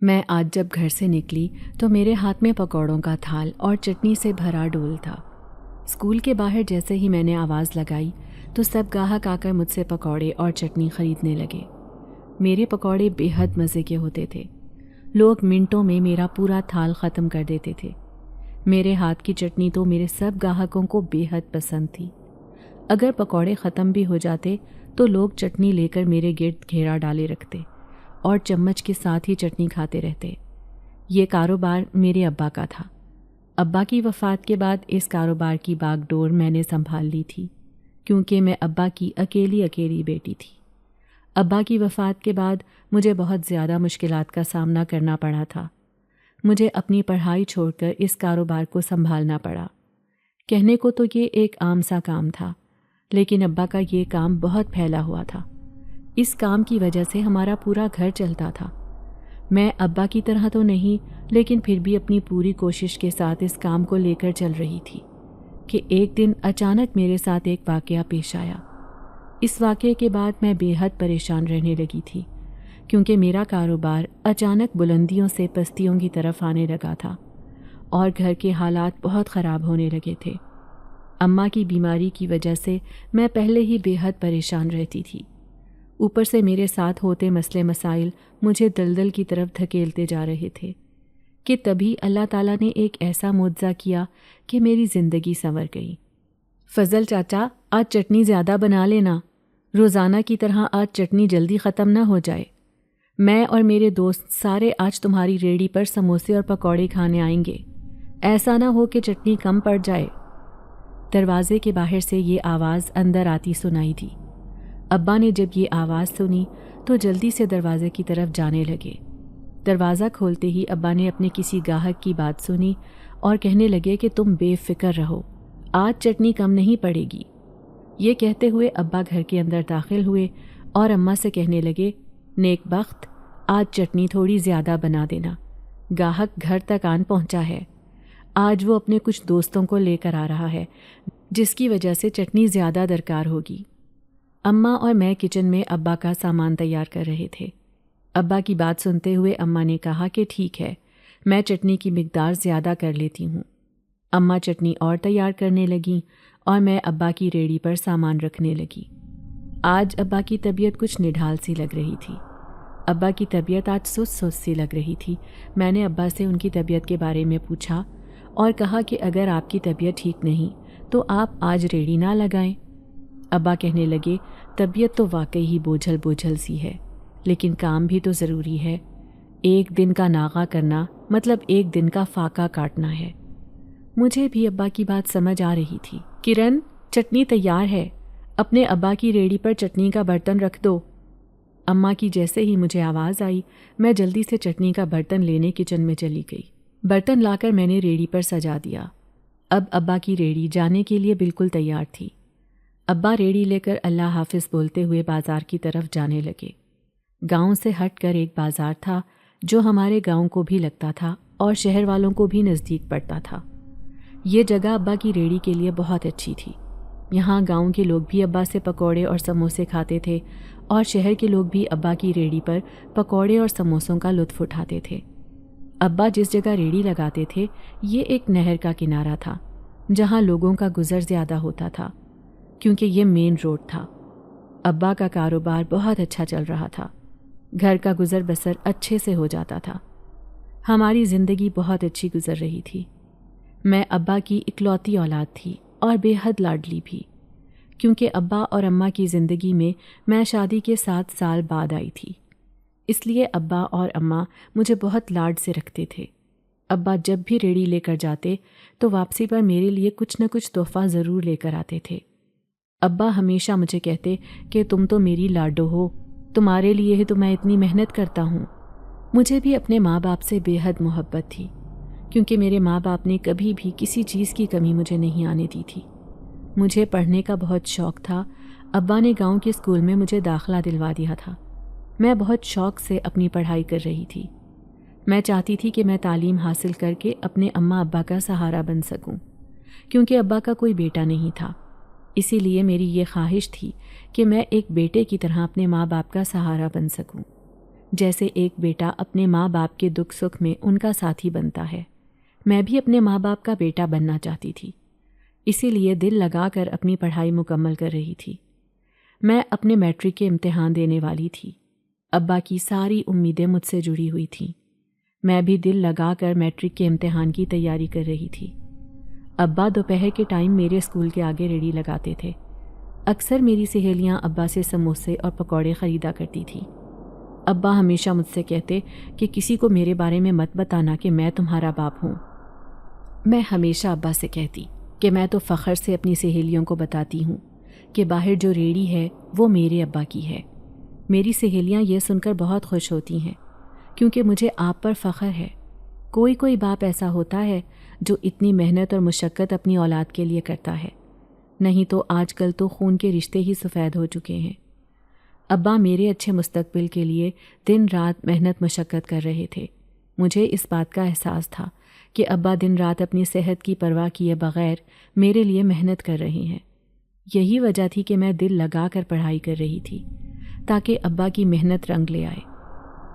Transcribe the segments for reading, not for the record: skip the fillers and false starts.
میں آج جب گھر سے نکلی تو میرے ہاتھ میں پکوڑوں کا تھال اور چٹنی سے بھرا ڈول تھا۔ اسکول کے باہر جیسے ہی میں نے آواز لگائی تو سب گاہک آ کر مجھ سے پکوڑے اور چٹنی خریدنے لگے۔ میرے پکوڑے بے حد مزے کے ہوتے تھے۔ لوگ منٹوں میں میرا پورا تھال ختم کر دیتے تھے۔ میرے ہاتھ کی چٹنی تو میرے سب گاہکوں کو بے حد پسند تھی۔ اگر پکوڑے ختم بھی ہو جاتے تو لوگ چٹنی لے کر میرے گرد گھیرا ڈالے رکھتے اور چمچ کے ساتھ ہی چٹنی کھاتے رہتے۔ یہ کاروبار میرے ابا کا تھا۔ ابا کی وفات کے بعد اس کاروبار کی باغ ڈور میں نے سنبھال لی تھی، کیونکہ میں ابا کی اکیلی بیٹی تھی۔ ابا کی وفات کے بعد مجھے بہت زیادہ مشکلات کا سامنا کرنا پڑا تھا۔ مجھے اپنی پڑھائی چھوڑ کر اس کاروبار کو سنبھالنا پڑا۔ کہنے کو تو یہ ایک عام سا کام تھا، لیکن ابا کا یہ کام بہت پھیلا ہوا تھا۔ اس کام کی وجہ سے ہمارا پورا گھر چلتا تھا۔ میں ابا کی طرح تو نہیں، لیکن پھر بھی اپنی پوری کوشش کے ساتھ اس کام کو لے کر چل رہی تھی کہ ایک دن اچانک میرے ساتھ ایک واقعہ پیش آیا۔ اس واقعے کے بعد میں بے حد پریشان رہنے لگی تھی، کیونکہ میرا کاروبار اچانک بلندیوں سے پستیوں کی طرف آنے لگا تھا اور گھر کے حالات بہت خراب ہونے لگے تھے۔ اماں کی بیماری کی وجہ سے میں پہلے ہی بے حد پریشان رہتی تھی۔ اوپر سے میرے ساتھ ہوتے مسئلے مسائل مجھے دلدل کی طرف دھکیلتے جا رہے تھے کہ تبھی اللہ تعالیٰ نے ایک ایسا معجزہ کیا کہ میری زندگی سنور گئی۔ فضل چاچا، آج چٹنی زیادہ بنا لینا، روزانہ کی طرح آج چٹنی جلدی ختم نہ ہو جائے۔ میں اور میرے دوست سارے آج تمہاری ریڑھی پر سموسے اور پکوڑے کھانے آئیں گے، ایسا نہ ہو کہ چٹنی کم پڑ جائے۔ دروازے کے باہر سے یہ آواز اندر آتی سنائی دی۔ ابا نے جب یہ آواز سنی تو جلدی سے دروازے کی طرف جانے لگے۔ دروازہ کھولتے ہی ابا نے اپنے کسی گاہک کی بات سنی اور کہنے لگے کہ تم بے فکر رہو، آج چٹنی کم نہیں پڑے گی۔ یہ کہتے ہوئے ابا گھر کے اندر داخل ہوئے اور اماں سے کہنے لگے، نیک بخت، آج چٹنی تھوڑی زیادہ بنا دینا، گاہک گھر تک آن پہنچا ہے۔ آج وہ اپنے کچھ دوستوں کو لے کر آ رہا ہے، جس کی وجہ سے چٹنی زیادہ درکار ہوگی۔ اماں اور میں کچن میں ابا کا سامان تیار کر رہے تھے۔ ابا کی بات سنتے ہوئے اماں نے کہا کہ ٹھیک ہے، میں چٹنی کی مقدار زیادہ کر لیتی ہوں۔ اماں چٹنی اور تیار کرنے لگیں اور میں ابا کی ریڑھی پر سامان رکھنے لگی۔ آج ابا کی طبیعت کچھ نڈھال سی لگ رہی تھی۔ ابا کی طبیعت آج سست سی لگ رہی تھی۔ میں نے ابا سے ان کی طبیعت کے بارے میں پوچھا اور کہا کہ اگر آپ کی طبیعت ٹھیک نہیں تو آپ آج ریڑھی نہ لگائیں۔ ابا کہنے لگے، طبیعت تو واقعی ہی بوجھل سی ہے، لیکن کام بھی تو ضروری ہے۔ ایک دن کا ناغہ کرنا مطلب ایک دن کا فاقہ کاٹنا ہے۔ مجھے بھی ابا کی بات سمجھ آ رہی تھی۔ کرن، چٹنی تیار ہے، اپنے ابا کی ریڑھی پر چٹنی کا برتن رکھ دو۔ اماں کی جیسے ہی مجھے آواز آئی، میں جلدی سے چٹنی کا برتن لینے کچن میں چلی گئی۔ برتن لا کر میں نے ریڑھی پر سجا دیا۔ اب ابا کی ریڑھی جانے کے لیے بالکل تیار تھی۔ ابا ریڑھی لے کر اللہ حافظ بولتے ہوئے بازار کی طرف جانے لگے۔ گاؤں سے ہٹ کر ایک بازار تھا جو ہمارے گاؤں کو بھی لگتا تھا اور شہر والوں کو بھی نزدیک پڑتا تھا۔ یہ جگہ ابا کی ریڑھی کے لیے بہت اچھی تھی۔ یہاں گاؤں کے لوگ بھی ابا سے پکوڑے اور سموسے کھاتے تھے اور شہر کے لوگ بھی ابا کی ریڑھی پر پکوڑے اور سموسوں کا لطف اٹھاتے تھے۔ ابا جس جگہ ریڑھی لگاتے تھے یہ ایک نہر کا کنارہ تھا، جہاں لوگوں کا گزر زیادہ ہوتا تھا، کیونکہ یہ مین روڈ تھا۔ ابا کا کاروبار بہت اچھا چل رہا تھا، گھر کا گزر بسر اچھے سے ہو جاتا تھا۔ ہماری زندگی بہت اچھی گزر رہی تھی۔ میں ابا کی اکلوتی اولاد تھی اور بے حد لاڈلی بھی، کیونکہ ابا اور اماں کی زندگی میں شادی کے 7 سال بعد آئی تھی۔ اس لیے ابا اور اماں مجھے بہت لاڈ سے رکھتے تھے۔ ابا جب بھی ریڑھی لے کر جاتے تو واپسی پر میرے لیے کچھ نہ کچھ تحفہ ضرور لے کر آتے تھے۔ ابا ہمیشہ مجھے کہتے کہ تم تو میری لاڈو ہو، تمہارے لیے ہی تو میں اتنی محنت کرتا ہوں۔ مجھے بھی اپنے ماں باپ سے بے حد محبت تھی، کیونکہ میرے ماں باپ نے کبھی بھی کسی چیز کی کمی مجھے نہیں آنے دی تھی۔ مجھے پڑھنے کا بہت شوق تھا۔ ابا نے گاؤں کے اسکول میں مجھے داخلہ دلوا دیا تھا۔ میں بہت شوق سے اپنی پڑھائی کر رہی تھی۔ میں چاہتی تھی کہ میں تعلیم حاصل کر کے اپنے اماں ابا کا سہارا بن سکوں، کیونکہ ابا کا کوئی بیٹا نہیں تھا۔ اسی لیے میری یہ خواہش تھی کہ میں ایک بیٹے کی طرح اپنے ماں باپ کا سہارا بن سکوں۔ جیسے ایک بیٹا اپنے ماں باپ کے دکھ سکھ میں ان کا ساتھی بنتا ہے، میں بھی اپنے ماں باپ کا بیٹا بننا چاہتی تھی، اسی لیے دل لگا کر اپنی پڑھائی مکمل کر رہی تھی۔ میں اپنے میٹرک کے امتحان دینے والی تھی۔ ابا کی ساری امیدیں مجھ سے جڑی ہوئی تھیں۔ میں بھی دل لگا کر میٹرک کے امتحان کی تیاری کر رہی تھی۔ ابا دوپہر کے ٹائم میرے اسکول کے آگے ریڑھی لگاتے تھے۔ اکثر میری سہیلیاں ابا سے سموسے اور پکوڑے خریدا کرتی تھیں۔ ابا ہمیشہ مجھ سے کہتے کہ کسی کو میرے بارے میں مت بتانا کہ میں تمہارا باپ ہوں۔ میں ہمیشہ ابا سے کہتی کہ میں تو فخر سے اپنی سہیلیوں کو بتاتی ہوں کہ باہر جو ریڑھی ہے وہ میرے ابا کی ہے۔ میری سہیلیاں یہ سن کر بہت خوش ہوتی ہیں کیونکہ مجھے آپ پر فخر ہے۔ کوئی باپ ایسا ہوتا ہے جو اتنی محنت اور مشقت اپنی اولاد کے لیے کرتا ہے، نہیں تو آج کل تو خون کے رشتے ہی سفید ہو چکے ہیں۔ ابا میرے اچھے مستقبل کے لیے دن رات محنت مشقت کر رہے تھے۔ مجھے اس بات کا احساس تھا کہ ابا دن رات اپنی صحت کی پرواہ کیے بغیر میرے لیے محنت کر رہے ہیں۔ یہی وجہ تھی کہ میں دل لگا کر پڑھائی کر رہی تھی تاکہ ابا کی محنت رنگ لے آئے۔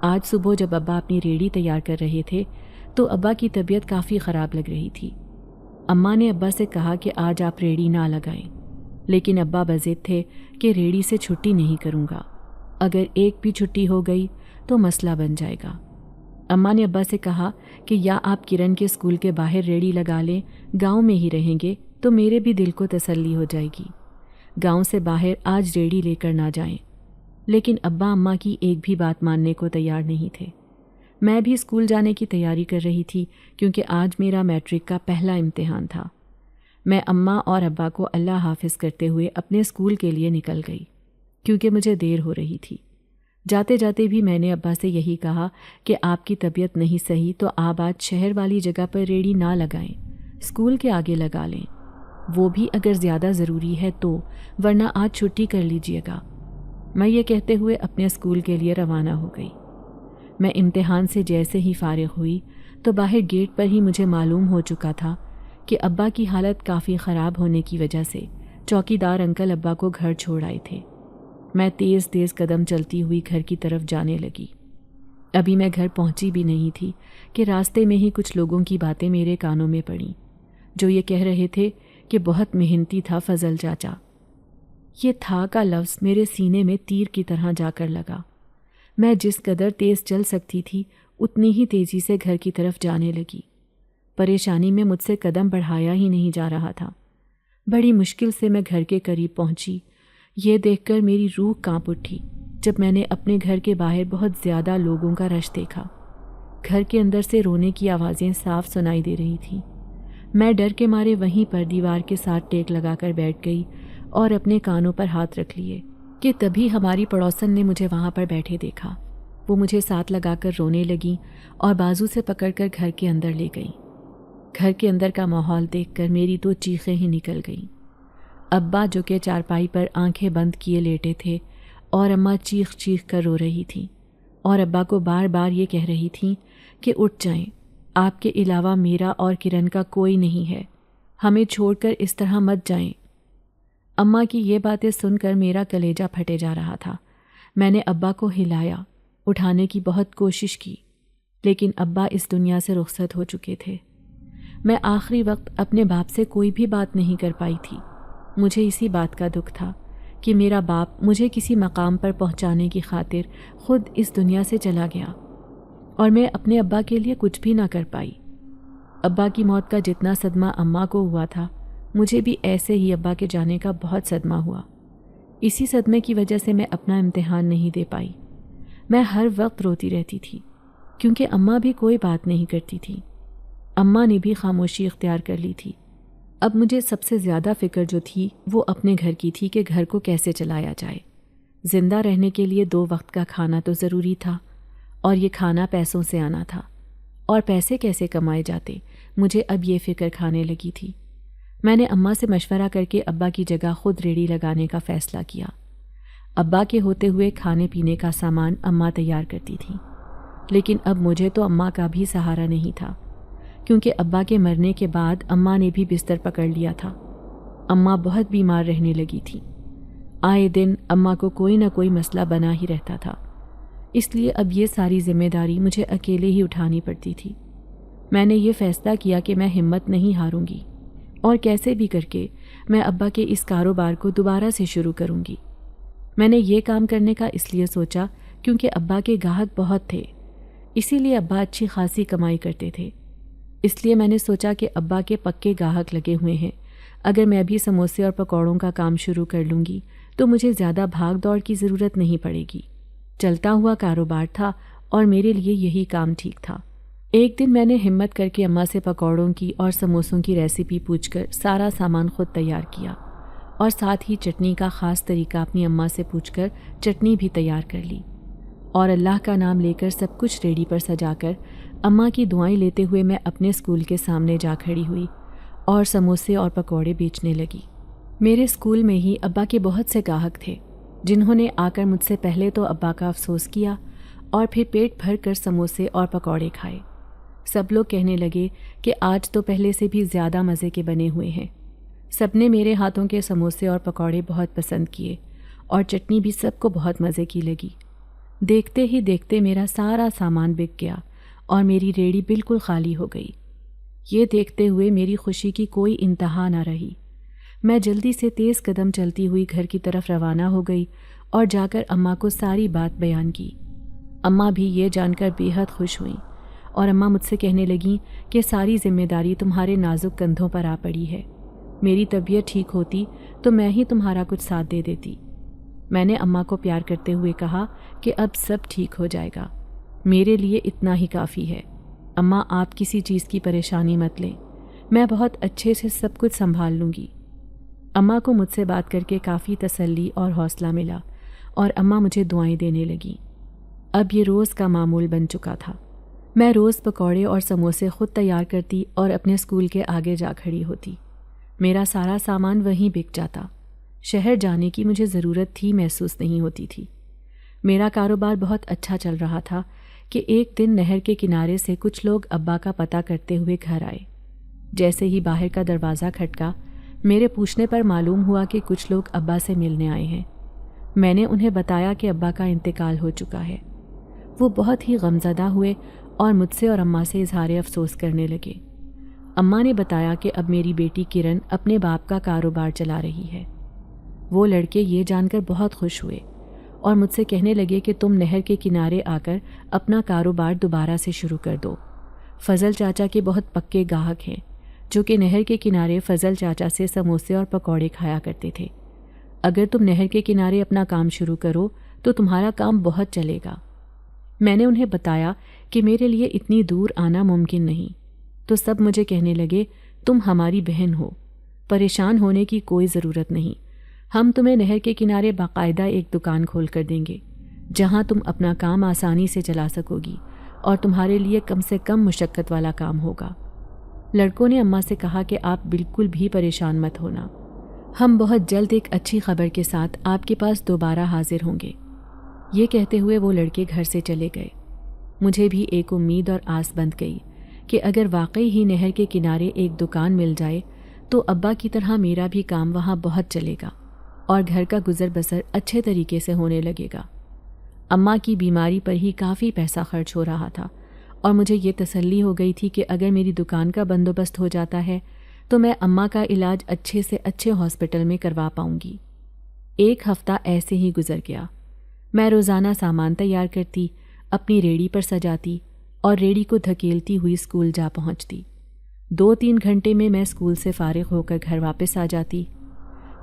آج صبح جب ابا اپنی ریڑھی تیار کر رہے تھے تو ابا کی طبیعت کافی خراب لگ رہی تھی۔ اماں نے ابا سے کہا کہ آج آپ ریڑھی نہ لگائیں، لیکن ابا بضد تھے کہ ریڑھی سے چھٹی نہیں کروں گا، اگر ایک بھی چھٹی ہو گئی تو مسئلہ بن جائے گا۔ اماں نے ابا سے کہا کہ یا آپ کرن کے اسکول کے باہر ریڑھی لگا لیں، گاؤں میں ہی رہیں گے تو میرے بھی دل کو تسلی ہو جائے گی، گاؤں سے باہر آج ریڑھی لے کر نہ جائیں۔ لیکن ابا اماں کی ایک بھی بات ماننے کو تیار نہیں تھے۔ میں بھی اسکول جانے کی تیاری کر رہی تھی کیونکہ آج میرا میٹرک کا پہلا امتحان تھا۔ میں اماں اور ابا کو اللہ حافظ کرتے ہوئے اپنے اسکول کے لیے نکل گئی کیونکہ مجھے دیر ہو رہی تھی۔ جاتے جاتے بھی میں نے ابا سے یہی کہا کہ آپ کی طبیعت نہیں صحیح تو آپ آج شہر والی جگہ پر ریڑھی نہ لگائیں، اسکول کے آگے لگا لیں، وہ بھی اگر زیادہ ضروری ہے تو، ورنہ آج چھٹی کر لیجئے گا۔ میں یہ کہتے ہوئے اپنے اسکول کے لیے روانہ ہو گئی۔ میں امتحان سے جیسے ہی فارغ ہوئی تو باہر گیٹ پر ہی مجھے معلوم ہو چکا تھا کہ ابا کی حالت کافی خراب ہونے کی وجہ سے چوکیدار انکل ابا کو گھر چھوڑ آئے تھے۔ میں تیز تیز قدم چلتی ہوئی گھر کی طرف جانے لگی۔ ابھی میں گھر پہنچی بھی نہیں تھی کہ راستے میں ہی کچھ لوگوں کی باتیں میرے کانوں میں پڑیں جو یہ کہہ رہے تھے کہ بہت محنتی تھا فضل چاچا۔ یہ تھا کا لفظ میرے سینے میں تیر کی طرح جا کر لگا۔ میں جس قدر تیز چل سکتی تھی اتنی ہی تیزی سے گھر کی طرف جانے لگی۔ پریشانی میں مجھ سے قدم بڑھایا ہی نہیں جا رہا تھا۔ بڑی مشکل سے میں گھر کے قریب پہنچی۔ یہ دیکھ کر میری روح کانپ اٹھی جب میں نے اپنے گھر کے باہر بہت زیادہ لوگوں کا رش دیکھا۔ گھر کے اندر سے رونے کی آوازیں صاف سنائی دے رہی تھیں۔ میں ڈر کے مارے وہیں پر دیوار کے ساتھ ٹیک لگا کر بیٹھ گئی اور اپنے کانوں پر ہاتھ رکھ لیے کہ تبھی ہماری پڑوسن نے مجھے وہاں پر بیٹھے دیکھا۔ وہ مجھے ساتھ لگا کر رونے لگیں اور بازو سے پکڑ کر گھر کے اندر لے گئیں۔ گھر کے اندر کا ماحول دیکھ کر میری تو چیخیں ہی نکل گئیں۔ ابا جو کہ چارپائی پر آنکھیں بند کیے لیٹے تھے اور اماں چیخ چیخ کر رو رہی تھیں اور ابا کو بار بار یہ کہہ رہی تھیں کہ اٹھ جائیں، آپ کے علاوہ میرا اور کرن کا کوئی نہیں ہے، ہمیں چھوڑ کر اس طرح مت جائیں۔ اماں کی یہ باتیں سن کر میرا کلیجہ پھٹے جا رہا تھا۔ میں نے ابا کو ہلایا، اٹھانے کی بہت کوشش کی، لیکن ابا اس دنیا سے رخصت ہو چکے تھے۔ میں آخری وقت اپنے باپ سے کوئی بھی بات نہیں کر پائی تھی۔ مجھے اسی بات کا دکھ تھا کہ میرا باپ مجھے کسی مقام پر پہنچانے کی خاطر خود اس دنیا سے چلا گیا اور میں اپنے ابا کے لیے کچھ بھی نہ کر پائی۔ ابا کی موت کا جتنا صدمہ اماں کو ہوا تھا، مجھے بھی ایسے ہی ابا کے جانے کا بہت صدمہ ہوا۔ اسی صدمے کی وجہ سے میں اپنا امتحان نہیں دے پائی۔ میں ہر وقت روتی رہتی تھی کیونکہ اماں بھی کوئی بات نہیں کرتی تھی۔ اماں نے بھی خاموشی اختیار کر لی تھی۔ اب مجھے سب سے زیادہ فکر جو تھی وہ اپنے گھر کی تھی کہ گھر کو کیسے چلایا جائے۔ زندہ رہنے کے لیے 2 وقت کا کھانا تو ضروری تھا اور یہ کھانا پیسوں سے آنا تھا، اور پیسے کیسے کمائے جاتے مجھے اب یہ فکر کھانے لگی تھی۔ میں نے اماں سے مشورہ کر کے ابا کی جگہ خود ریڑھی لگانے کا فیصلہ کیا۔ ابا کے ہوتے ہوئے کھانے پینے کا سامان اماں تیار کرتی تھیں، لیکن اب مجھے تو اماں کا بھی سہارا نہیں تھا کیونکہ ابا کے مرنے کے بعد اماں نے بھی بستر پکڑ لیا تھا۔ اماں بہت بیمار رہنے لگی تھی۔ آئے دن اماں کو کوئی نہ کوئی مسئلہ بنا ہی رہتا تھا۔ اس لیے اب یہ ساری ذمہ داری مجھے اکیلے ہی اٹھانی پڑتی تھی۔ میں نے یہ فیصلہ کیا کہ میں ہمت نہیں ہاروں گی اور کیسے بھی کر کے میں ابا کے اس کاروبار کو دوبارہ سے شروع کروں گی۔ میں نے یہ کام کرنے کا اس لیے سوچا کیونکہ ابا کے گاہک بہت تھے، اسی لیے ابا اچھی خاصی کمائی کرتے تھے۔ اس لیے میں نے سوچا کہ ابا کے پکے گاہک لگے ہوئے ہیں، اگر میں بھی سموسے اور پکوڑوں کا کام شروع کر لوں گی تو مجھے زیادہ بھاگ دوڑ کی ضرورت نہیں پڑے گی۔ چلتا ہوا کاروبار تھا اور میرے لیے یہی کام ٹھیک تھا۔ ایک دن میں نے ہمت کر کے اماں سے پکوڑوں کی اور سموسوں کی ریسیپی پوچھ کر سارا سامان خود تیار کیا اور ساتھ ہی چٹنی کا خاص طریقہ اپنی اماں سے پوچھ کر چٹنی بھی تیار کر لی، اور اللہ کا نام لے کر سب کچھ ریڈی پر سجا کر اماں کی دعائیں لیتے ہوئے میں اپنے اسکول کے سامنے جا کھڑی ہوئی اور سموسے اور پکوڑے بیچنے لگی۔ میرے اسکول میں ہی ابا کے بہت سے گاہک تھے جنہوں نے آ کر مجھ سے پہلے تو ابا کا افسوس کیا اور پھر پیٹ بھر کر سموسے اور پکوڑے کھائے۔ سب لوگ کہنے لگے کہ آج تو پہلے سے بھی زیادہ مزے کے بنے ہوئے ہیں۔ سب نے میرے ہاتھوں کے سموسے اور پکوڑے بہت پسند کیے اور چٹنی بھی سب کو بہت مزے کی لگی۔ دیکھتے ہی دیکھتے میرا سارا سامان بک گیا اور میری ریڑھی بالکل خالی ہو گئی۔ یہ دیکھتے ہوئے میری خوشی کی کوئی انتہا نہ رہی۔ میں جلدی سے تیز قدم چلتی ہوئی گھر کی طرف روانہ ہو گئی اور جا کر اماں کو ساری بات بیان کی۔ اماں بھی یہ جان کر بے حد خوش ہوئیں اور اماں مجھ سے کہنے لگیں کہ ساری ذمہ داری تمہارے نازک کندھوں پر آ پڑی ہے، میری طبیعت ٹھیک ہوتی تو میں ہی تمہارا کچھ ساتھ دے دیتی۔ میں نے اماں کو پیار کرتے ہوئے کہا کہ اب سب ٹھیک ہو جائے گا، میرے لیے اتنا ہی کافی ہے۔ اماں آپ کسی چیز کی پریشانی مت لیں، میں بہت اچھے سے سب کچھ سنبھال لوں گی۔ اماں کو مجھ سے بات کر کے کافی تسلی اور حوصلہ ملا اور اماں مجھے دعائیں دینے لگیں۔ اب یہ روز کا معمول بن چکا تھا۔ میں روز پکوڑے اور سموسے خود تیار کرتی اور اپنے اسکول کے آگے جا کھڑی ہوتی۔ میرا سارا سامان وہیں بک جاتا، شہر جانے کی مجھے ضرورت ہی محسوس نہیں ہوتی تھی۔ میرا کاروبار بہت اچھا چل رہا تھا کہ ایک دن نہر کے کنارے سے کچھ لوگ ابا کا پتہ کرتے ہوئے گھر آئے۔ جیسے ہی باہر کا دروازہ کھٹکا، میرے پوچھنے پر معلوم ہوا کہ کچھ لوگ ابا سے ملنے آئے ہیں۔ میں نے انہیں بتایا کہ ابا کا انتقال ہو چکا ہے۔ وہ بہت ہی غمزدہ ہوئے اور مجھ سے اور اماں سے اظہار افسوس کرنے لگے۔ اماں نے بتایا کہ اب میری بیٹی کرن اپنے باپ کا کاروبار چلا رہی ہے۔ وہ لڑکے یہ جان کر بہت خوش ہوئے اور مجھ سے کہنے لگے کہ تم نہر کے کنارے آ کر اپنا کاروبار دوبارہ سے شروع کر دو۔ فضل چاچا کے بہت پکے گاہک ہیں جو کہ نہر کے کنارے فضل چاچا سے سموسے اور پکوڑے کھایا کرتے تھے۔ اگر تم نہر کے کنارے اپنا کام شروع کرو تو تمہارا کام بہت چلے گا۔ میں نے انہیں بتایا کہ میرے لیے اتنی دور آنا ممکن نہیں، تو سب مجھے کہنے لگے تم ہماری بہن ہو، پریشان ہونے کی کوئی ضرورت نہیں، ہم تمہیں نہر کے کنارے باقاعدہ ایک دکان کھول کر دیں گے جہاں تم اپنا کام آسانی سے چلا سکو گی اور تمہارے لیے کم سے کم مشقت والا کام ہوگا۔ لڑکوں نے اماں سے کہا کہ آپ بالکل بھی پریشان مت ہونا، ہم بہت جلد ایک اچھی خبر کے ساتھ آپ کے پاس دوبارہ حاضر ہوں گے۔ یہ کہتے ہوئے وہ لڑکے گھر سے چلے گئے۔ مجھے بھی ایک امید اور آس بندھ گئی کہ اگر واقعی ہی نہر کے کنارے ایک دکان مل جائے تو ابا کی طرح میرا بھی کام وہاں بہت چلے گا اور گھر کا گزر بسر اچھے طریقے سے ہونے لگے گا۔ اماں کی بیماری پر ہی کافی پیسہ خرچ ہو رہا تھا اور مجھے یہ تسلی ہو گئی تھی کہ اگر میری دکان کا بندوبست ہو جاتا ہے تو میں اماں کا علاج اچھے سے اچھے ہاسپٹل میں کروا پاؤں گی۔ ایک ہفتہ ایسے ہی گزر گیا۔ میں روزانہ سامان تیار کرتی، اپنی ریڑھی پر سجاتی اور ریڑھی کو دھکیلتی ہوئی اسکول جا پہنچتی۔ 2-3 گھنٹے میں اسکول سے فارغ ہو کر گھر واپس آ جاتی۔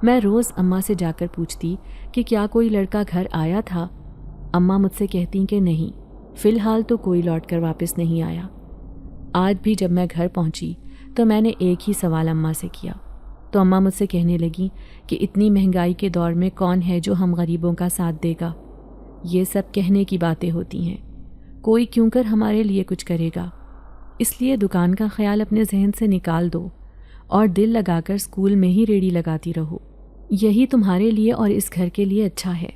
میں روز اماں سے جا کر پوچھتی کہ کیا کوئی لڑکا گھر آیا تھا۔ اماں مجھ سے کہتی کہ نہیں، فی الحال تو کوئی لوٹ کر واپس نہیں آیا۔ آج بھی جب میں گھر پہنچی تو میں نے ایک ہی سوال اماں سے کیا، تو اماں مجھ سے کہنے لگیں کہ اتنی مہنگائی کے دور میں کون ہے جو ہم غریبوں کا ساتھ دے گا؟ یہ سب کہنے کی باتیں ہوتی ہیں، کوئی کیوں کر ہمارے لیے کچھ کرے گا؟ اس لیے دکان کا خیال اپنے ذہن سے نکال دو اور دل لگا کر اسکول میں ہی ریڑھی لگاتی رہو، یہی تمہارے لیے اور اس گھر کے لیے اچھا ہے۔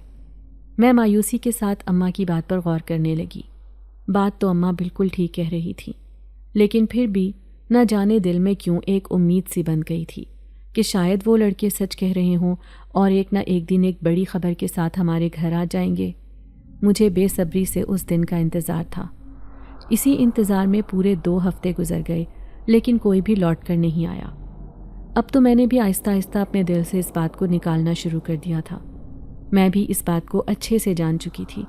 میں مایوسی کے ساتھ اماں کی بات پر غور کرنے لگی۔ بات تو اماں بالکل ٹھیک کہہ رہی تھی، لیکن پھر بھی نہ جانے دل میں کیوں ایک امید سی بن گئی تھی کہ شاید وہ لڑکے سچ کہہ رہے ہوں اور ایک نہ ایک دن ایک بڑی خبر کے ساتھ ہمارے گھر آ جائیں گے۔ مجھے بے صبری سے اس دن کا انتظار تھا۔ اسی انتظار میں پورے 2 ہفتے گزر گئے، لیکن کوئی بھی لوٹ کر نہیں آیا۔ اب تو میں نے بھی آہستہ آہستہ اپنے دل سے اس بات کو نکالنا شروع کر دیا تھا۔ میں بھی اس بات کو اچھے سے جان چکی تھی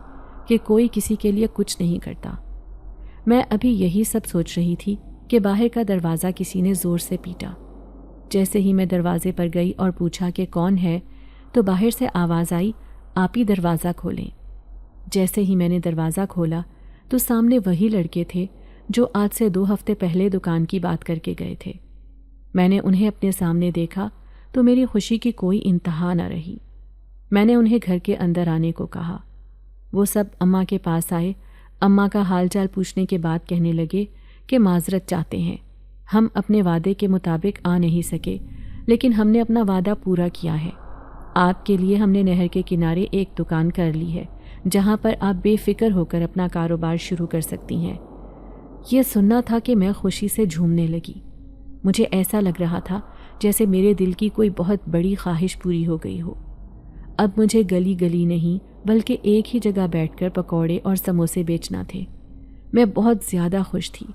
کہ کوئی کسی کے لیے کچھ نہیں کرتا۔ میں ابھی یہی سب سوچ رہی تھی کہ باہر کا دروازہ کسی نے زور سے پیٹا۔ جیسے ہی میں دروازے پر گئی اور پوچھا کہ کون ہے، تو باہر سے آواز آئی، آپ ہی دروازہ کھولیں۔ جیسے ہی میں نے دروازہ کھولا تو سامنے وہی لڑکے تھے جو آج سے 2 ہفتے پہلے دکان کی بات کر کے گئے تھے۔ میں نے انہیں اپنے سامنے دیکھا تو میری خوشی کی کوئی انتہا نہ رہی۔ میں نے انہیں گھر کے اندر آنے کو کہا۔ وہ سب اماں کے پاس آئے۔ اماں کا حال چال پوچھنے کے بعد کہنے لگے کہ معذرت چاہتے ہیں، ہم اپنے وعدے کے مطابق آ نہیں سکے، لیکن ہم نے اپنا وعدہ پورا کیا ہے۔ آپ کے لیے ہم نے نہر کے کنارے ایک دکان کر لی ہے جہاں پر آپ بے فکر ہو کر اپنا کاروبار شروع کر سکتی ہیں۔ یہ سننا تھا کہ میں خوشی سے جھومنے لگی۔ مجھے ایسا لگ رہا تھا جیسے میرے دل کی کوئی بہت بڑی خواہش پوری ہو گئی ہو۔ اب مجھے گلی گلی نہیں بلکہ ایک ہی جگہ بیٹھ کر پکوڑے اور سموسے بیچنا تھے۔ میں بہت زیادہ خوش تھی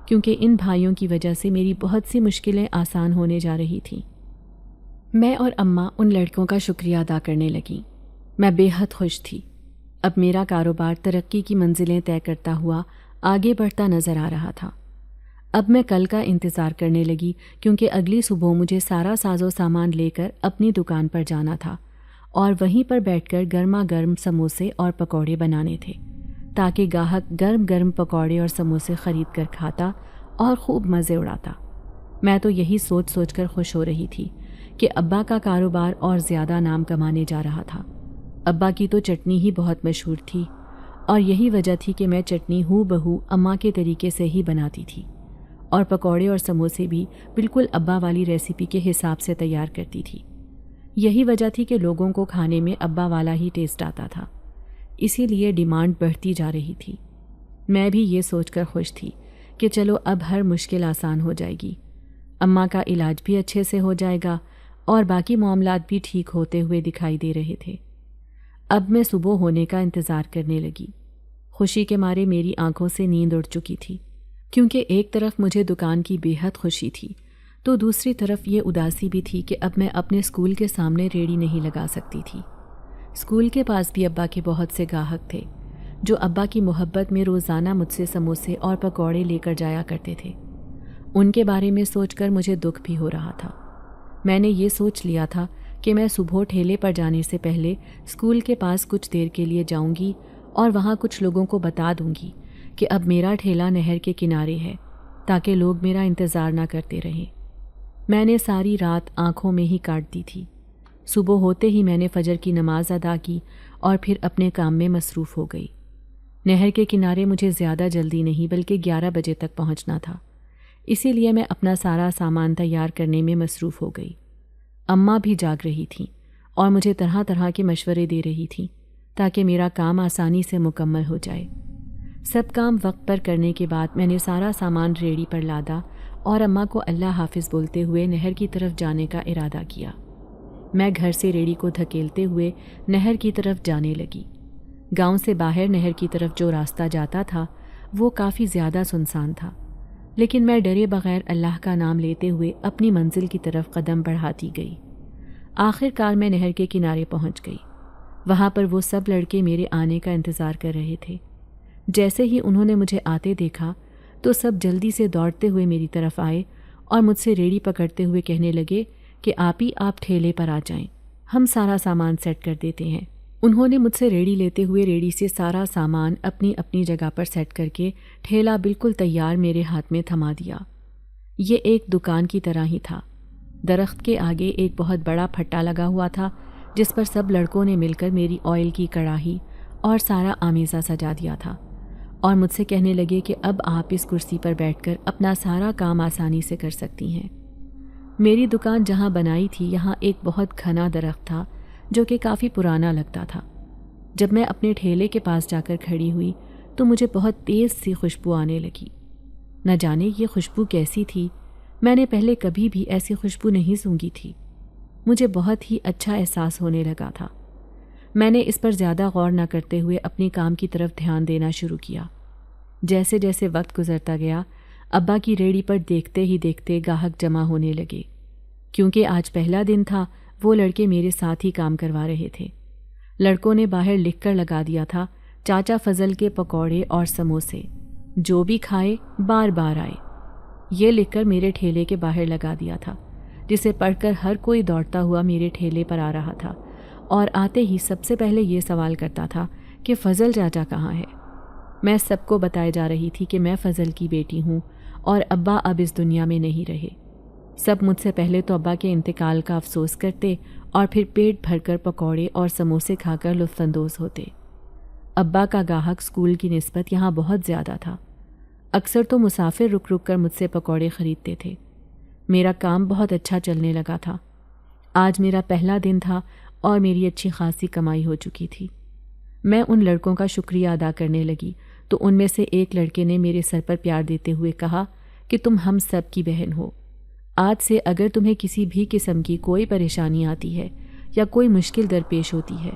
کیونکہ ان بھائیوں کی وجہ سے میری بہت سی مشکلیں آسان ہونے جا رہی تھیں۔ میں اور اماں ان لڑکوں کا شکریہ ادا کرنے لگیں۔ میں بے حد خوش تھی۔ اب میرا کاروبار ترقی کی منزلیں طے کرتا ہوا آگے بڑھتا نظر آ رہا تھا۔ اب میں کل کا انتظار کرنے لگی کیونکہ اگلی صبح مجھے سارا ساز و سامان لے کر اپنی دکان پر جانا تھا اور وہیں پر بیٹھ کر گرما گرم سموسے اور پکوڑے بنانے تھے تاکہ گاہک گرم گرم پکوڑے اور سموسے خرید کر کھاتا اور خوب مزے اڑاتا۔ میں تو یہی سوچ سوچ کر خوش ہو رہی تھی کہ ابا کا کاروبار اور زیادہ نام کمانے جا رہا تھا۔ ابا کی تو چٹنی ہی بہت مشہور تھی اور یہی وجہ تھی کہ میں چٹنی ہو بہو اماں کے طریقے سے ہی بناتی تھی اور پکوڑے اور سموسے بھی بالکل ابا والی ریسیپی کے حساب سے تیار کرتی تھی۔ یہی وجہ تھی کہ لوگوں کو کھانے میں ابا والا ہی ٹیسٹ آتا تھا، اسی لیے ڈیمانڈ بڑھتی جا رہی تھی۔ میں بھی یہ سوچ کر خوش تھی کہ چلو اب ہر مشکل آسان ہو جائے گی، اماں کا علاج بھی اچھے سے ہو جائے گا اور باقی معاملات بھی ٹھیک ہوتے ہوئے دکھائی دے رہے تھے۔ اب میں صبح ہونے کا انتظار کرنے لگی۔ خوشی کے مارے میری آنکھوں سے نیند اڑ چکی تھی کیونکہ ایک طرف مجھے دکان کی بے حد خوشی تھی تو دوسری طرف یہ اداسی بھی تھی کہ اب میں اپنے اسکول کے سامنے ریڑھی نہیں لگا سکتی تھی۔ اسکول کے پاس بھی ابا کے بہت سے گاہک تھے جو ابا کی محبت میں روزانہ مجھ سے سموسے اور پکوڑے لے کر جایا کرتے تھے۔ ان کے بارے میں سوچ کر مجھے دکھ بھی ہو رہا تھا۔ میں نے یہ سوچ لیا تھا کہ میں صبح ٹھیلے پر جانے سے پہلے اسکول کے پاس کچھ دیر کے لیے جاؤں گی اور وہاں کچھ لوگوں کو بتا دوں گی کہ اب میرا ٹھیلا نہر کے کنارے ہے تاکہ لوگ میرا انتظار نہ کرتے رہیں۔ میں نے ساری رات آنکھوں میں ہی کاٹ دی تھی۔ صبح ہوتے ہی میں نے فجر کی نماز ادا کی اور پھر اپنے کام میں مصروف ہو گئی۔ نہر کے کنارے مجھے زیادہ جلدی نہیں بلکہ 11 بجے تک پہنچنا تھا، اسی لیے میں اپنا سارا سامان تیار کرنے میں مصروف ہو گئی۔ اماں بھی جاگ رہی تھیں اور مجھے طرح طرح کے مشورے دے رہی تھیں تاکہ میرا کام آسانی سے مکمل ہو جائے۔ سب کام وقت پر کرنے کے بعد میں نے سارا سامان ریڑھی پر لادا اور اماں کو اللہ حافظ بولتے ہوئے نہر کی طرف جانے کا ارادہ کیا۔ میں گھر سے ریڑھی کو دھکیلتے ہوئے نہر کی طرف جانے لگی۔ گاؤں سے باہر نہر کی طرف جو راستہ جاتا تھا وہ کافی زیادہ سنسان تھا، لیکن میں ڈرے بغیر اللہ کا نام لیتے ہوئے اپنی منزل کی طرف قدم بڑھاتی گئی۔ آخر کار میں نہر کے کنارے پہنچ گئی۔ وہاں پر وہ سب لڑکے میرے آنے کا انتظار کر رہے تھے۔ جیسے ہی انہوں نے مجھے آتے دیکھا تو سب جلدی سے دوڑتے ہوئے میری طرف آئے اور مجھ سے ریڑھی پکڑتے ہوئے کہنے لگے کہ آپ ٹھیلے پر آ جائیں، ہم سارا سامان سیٹ کر دیتے ہیں۔ انہوں نے مجھ سے ریڑھی لیتے ہوئے ریڑھی سے سارا سامان اپنی اپنی جگہ پر سیٹ کر کے ٹھیلا بالکل تیار میرے ہاتھ میں تھما دیا۔ یہ ایک دکان کی طرح ہی تھا۔ درخت کے آگے ایک بہت بڑا پھٹا لگا ہوا تھا جس پر سب لڑکوں نے مل کر میری آئل کی کڑاہی اور سارا آمیزہ سجا دیا تھا اور مجھ سے کہنے لگے کہ اب آپ اس کرسی پر بیٹھ کر اپنا سارا کام آسانی سے کر سکتی ہیں۔ میری دکان جہاں بنائی تھی یہاں ایک بہت گھنا درخت تھا جو کہ کافی پرانا لگتا تھا۔ جب میں اپنے ٹھیلے کے پاس جا کر کھڑی ہوئی تو مجھے بہت تیز سی خوشبو آنے لگی۔ نہ جانے یہ خوشبو کیسی تھی، میں نے پہلے کبھی بھی ایسی خوشبو نہیں سونگھی تھی۔ مجھے بہت ہی اچھا احساس ہونے لگا تھا۔ میں نے اس پر زیادہ غور نہ کرتے ہوئے اپنی کام کی طرف دھیان دینا شروع کیا۔ جیسے جیسے وقت گزرتا گیا، ابا کی ریڑھی پر دیکھتے ہی دیکھتے گاہک جمع ہونے لگے۔ کیونکہ آج پہلا دن تھا، وہ لڑکے میرے ساتھ ہی کام کروا رہے تھے۔ لڑکوں نے باہر لکھ کر لگا دیا تھا، چاچا فضل کے پکوڑے اور سموسے، جو بھی کھائے بار بار آئے۔ یہ لکھ کر میرے ٹھیلے کے باہر لگا دیا تھا، جسے پڑھ کر ہر کوئی دوڑتا ہوا میرے ٹھیلے پر آ رہا تھا اور آتے ہی سب سے پہلے یہ سوال کرتا تھا کہ فضل چاچا کہاں ہے۔ میں سب کو بتائے جا رہی تھی کہ میں فضل کی بیٹی ہوں اور ابا اب اس دنیا میں نہیں رہے۔ سب مجھ سے پہلے تو ابا کے انتقال کا افسوس کرتے اور پھر پیٹ بھر کر پکوڑے اور سموسے کھا کر لطف اندوز ہوتے۔ ابا کا گاہک اسکول کی نسبت یہاں بہت زیادہ تھا۔ اکثر تو مسافر رک رک کر مجھ سے پکوڑے خریدتے تھے۔ میرا کام بہت اچھا چلنے لگا تھا۔ آج میرا پہلا دن تھا اور میری اچھی خاصی کمائی ہو چکی تھی۔ میں ان لڑکوں کا شکریہ ادا کرنے لگی تو ان میں سے ایک لڑکے نے میرے سر پر پیار دیتے ہوئے کہا کہ تم ہم سب کی بہن ہو۔ آج سے اگر تمہیں کسی بھی قسم کی کوئی پریشانی آتی ہے یا کوئی مشکل درپیش ہوتی ہے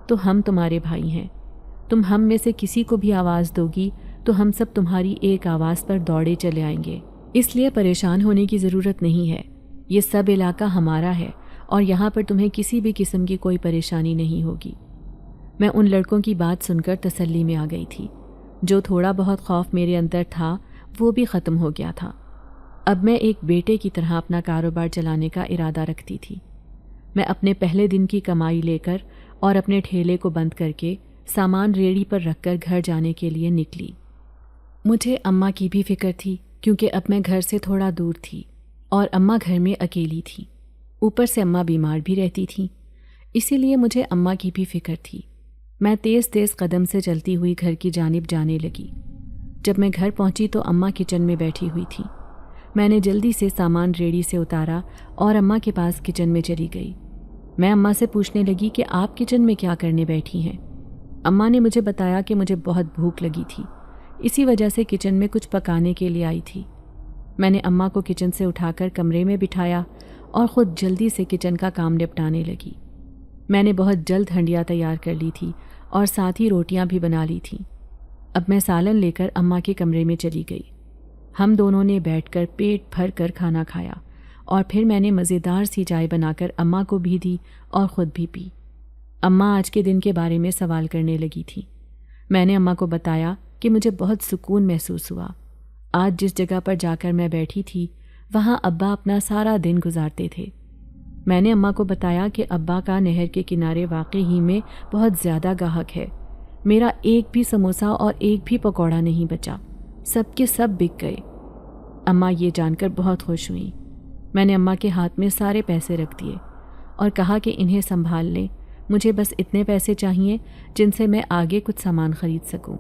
تو ہم تمہارے بھائی ہیں۔ تم ہم میں سے کسی کو بھی آواز دو گی تو ہم سب تمہاری ایک آواز پر دوڑے چلے آئیں گے۔ اس لیے پریشان ہونے کی ضرورت نہیں ہے۔ یہ سب علاقہ ہمارا ہے اور یہاں پر تمہیں کسی بھی قسم کی کوئی پریشانی نہیں ہوگی۔ میں ان لڑکوں کی بات سن کر تسلی میں آ گئی تھی۔ جو تھوڑا بہت خوف میرے اندر تھا وہ بھی ختم ہو گیا تھا۔ اب میں ایک بیٹے کی طرح اپنا کاروبار چلانے کا ارادہ رکھتی تھی۔ میں اپنے پہلے دن کی کمائی لے کر اور اپنے ٹھیلے کو بند کر کے سامان ریڑھی پر رکھ کر گھر جانے کے لیے نکلی۔ مجھے اماں کی بھی فکر تھی، کیونکہ اب میں گھر سے تھوڑا دور تھی اور اماں گھر میں اکیلی تھی۔ اوپر سے اماں بیمار بھی رہتی تھیں، اسی لیے مجھے اماں کی بھی فکر تھی۔ میں تیز تیز قدم سے چلتی ہوئی گھر کی جانب جانے لگی۔ جب میں گھر پہنچی تو اماں کچن میں بیٹھی ہوئی تھی۔ میں نے جلدی سے سامان ریڑھی سے اتارا اور اماں کے پاس کچن میں چلی گئی۔ میں اماں سے پوچھنے لگی کہ آپ کچن میں کیا کرنے بیٹھی ہیں؟ اماں نے مجھے بتایا کہ مجھے بہت بھوک لگی تھی، اسی وجہ سے کچن میں کچھ پکانے کے لیے آئی تھی۔ میں نے اماں کو کچن سے اٹھا کر کمرے میں بٹھایا اور خود جلدی سے کچن کا کام نپٹانے لگی۔ میں نے بہت جلد ہنڈیا تیار کر لی تھی اور ساتھ ہی روٹیاں بھی بنا لی تھیں۔ اب میں سالن لے کر اماں کے کمرے میں چلی گئی۔ ہم دونوں نے بیٹھ کر پیٹ بھر کر کھانا کھایا اور پھر میں نے مزیدار سی چائے بنا کر اماں کو بھی دی اور خود بھی پی۔ اماں آج کے دن کے بارے میں سوال کرنے لگی تھی۔ میں نے اماں کو بتایا کہ مجھے بہت سکون محسوس ہوا۔ آج جس جگہ پر جا کر میں بیٹھی تھی وہاں ابا اپنا سارا دن گزارتے تھے۔ میں نے اماں کو بتایا کہ ابا کا نہر کے کنارے واقعی ہی میں بہت زیادہ گاہک ہے۔ میرا ایک بھی سموسہ اور ایک بھی پکوڑا نہیں بچا، سب کے سب بک گئے۔ اماں یہ جان کر بہت خوش ہوئیں۔ میں نے اماں کے ہاتھ میں سارے پیسے رکھ دیے اور کہا کہ انہیں سنبھال لیں، مجھے بس اتنے پیسے چاہیے جن سے میں آگے کچھ سامان خرید سکوں۔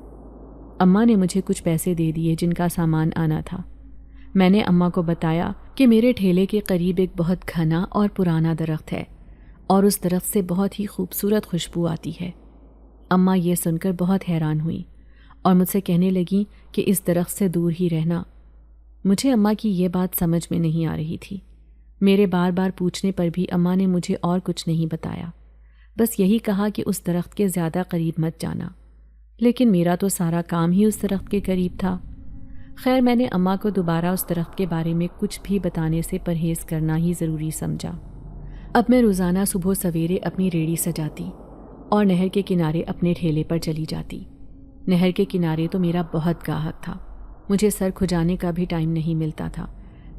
اماں نے مجھے کچھ پیسے دے دیے جن کا سامان آنا تھا۔ میں نے اماں کو بتایا کہ میرے ٹھیلے کے قریب ایک بہت گھنا اور پرانا درخت ہے اور اس درخت سے بہت ہی خوبصورت خوشبو آتی ہے۔ اماں یہ سن کر بہت حیران ہوئیں اور مجھ سے کہنے لگیں کہ اس درخت سے دور ہی رہنا۔ مجھے اماں کی یہ بات سمجھ میں نہیں آ رہی تھی۔ میرے بار بار پوچھنے پر بھی اماں نے مجھے اور کچھ نہیں بتایا، بس یہی کہا کہ اس درخت کے زیادہ قریب مت جانا۔ لیکن میرا تو سارا کام ہی اس درخت کے قریب تھا۔ خیر، میں نے اماں کو دوبارہ اس درخت کے بارے میں کچھ بھی بتانے سے پرہیز کرنا ہی ضروری سمجھا۔ اب میں روزانہ صبح سویرے اپنی ریڑھی سجاتی اور نہر کے کنارے اپنے ٹھیلے پر چلی جاتی۔ نہر کے کنارے تو میرا بہت گاہک تھا، مجھے سر کھجانے کا بھی ٹائم نہیں ملتا تھا۔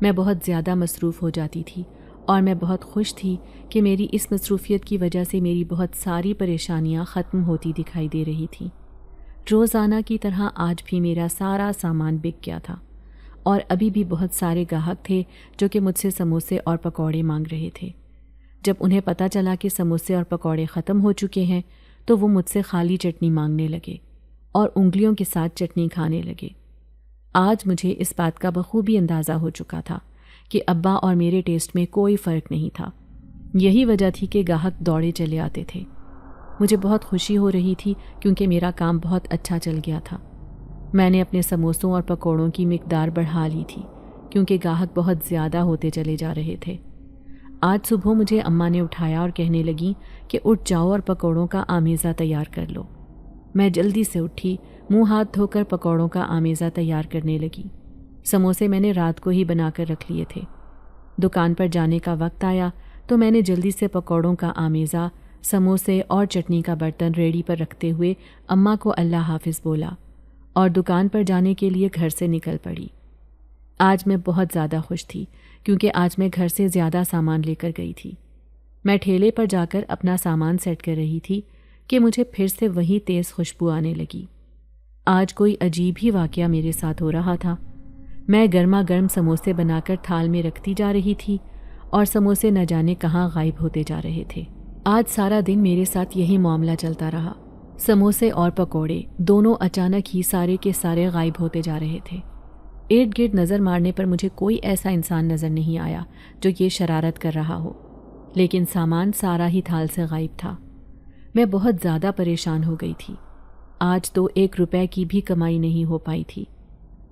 میں بہت زیادہ مصروف ہو جاتی تھی اور میں بہت خوش تھی کہ میری اس مصروفیت کی وجہ سے میری بہت ساری پریشانیاں ختم ہوتی دکھائی دے رہی تھیں۔ روزانہ کی طرح آج بھی میرا سارا سامان بک گیا تھا اور ابھی بھی بہت سارے گاہک تھے جو کہ مجھ سے سموسے اور پکوڑے مانگ رہے تھے۔ جب انہیں پتہ چلا کہ سموسے اور پکوڑے ختم ہو چکے ہیں تو وہ مجھ سے خالی چٹنی مانگنے لگے اور انگلیوں کے ساتھ چٹنی کھانے لگے۔ آج مجھے اس بات کا بخوبی اندازہ ہو چکا تھا کہ ابا اور میرے ٹیسٹ میں کوئی فرق نہیں تھا۔ یہی وجہ تھی کہ گاہک دوڑے چلے آتے تھے۔ مجھے بہت خوشی ہو رہی تھی کیونکہ میرا کام بہت اچھا چل گیا تھا۔ میں نے اپنے سموسوں اور پکوڑوں کی مقدار بڑھا لی تھی کیونکہ گاہک بہت زیادہ ہوتے چلے جا رہے تھے۔ آج صبح مجھے اماں نے اٹھایا اور کہنے لگیں کہ اٹھ جاؤ اور پکوڑوں کا آمیزہ تیار کر لو۔ میں جلدی سے اٹھی، منہ ہاتھ دھو کر پکوڑوں کا آمیزہ تیار کرنے لگی۔ سموسے میں نے رات کو ہی بنا کر رکھ لیے تھے۔ دکان پر جانے کا وقت آیا تو میں نے جلدی سے پکوڑوں کا آمیزہ، سموسے اور چٹنی کا برتن ریڑھی پر رکھتے ہوئے اماں کو اللہ حافظ بولا اور دکان پر جانے کے لیے گھر سے نکل پڑی۔ آج میں بہت زیادہ خوش تھی کیونکہ آج میں گھر سے زیادہ سامان لے کر گئی تھی۔ میں ٹھیلے پر جا کر اپنا سامان سیٹ کر رہی تھی کہ مجھے پھر سے وہی تیز خوشبو آنے لگی۔ آج کوئی عجیب ہی واقعہ میرے ساتھ ہو رہا تھا۔ میں گرما گرم سموسے بنا کر تھال میں رکھتی جا رہی تھی اور سموسے نہ جانے کہاں غائب ہوتے جا رہے تھے۔ آج سارا دن میرے ساتھ یہی معاملہ چلتا رہا۔ سموسے اور پکوڑے دونوں اچانک ہی سارے کے سارے غائب ہوتے جا رہے تھے۔ ارد گرد نظر مارنے پر مجھے کوئی ایسا انسان نظر نہیں آیا جو یہ شرارت کر رہا ہو، لیکن سامان سارا ہی تھال سے غائب تھا۔ میں بہت زیادہ پریشان ہو گئی تھی۔ آج تو 1 روپے کی بھی کمائی نہیں ہو پائی تھی۔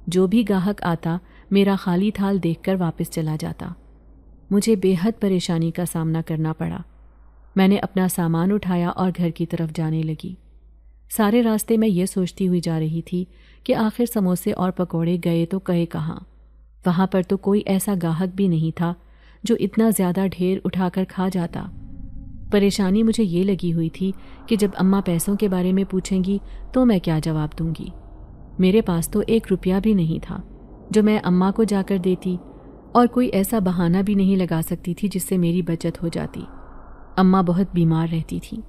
جو بھی گاہک آتا میرا خالی تھال دیکھ کر واپس چلا جاتا۔ مجھے بے حد پریشانی کا سامنا کرنا پڑا۔ میں نے اپنا سامان اٹھایا اور گھر کی طرف جانے لگی۔ سارے راستے میں یہ سوچتی ہوئی جا رہی تھی کہ آخر سموسے اور پکوڑے گئے تو گئے کہاں؟ وہاں پر تو کوئی ایسا گاہک بھی نہیں تھا جو اتنا زیادہ ڈھیر اٹھا کر کھا جاتا۔ پریشانی مجھے یہ لگی ہوئی تھی کہ جب اماں پیسوں کے بارے میں پوچھیں گی تو میں کیا جواب دوں گی؟ میرے پاس تو 1 روپیہ بھی نہیں تھا جو میں اماں کو جا کر دیتی، اور کوئی ایسا بہانہ بھی نہیں لگا سکتی تھی جس سے میری بچت ہو جاتی۔ اماں بہت بیمار رہتی تھی،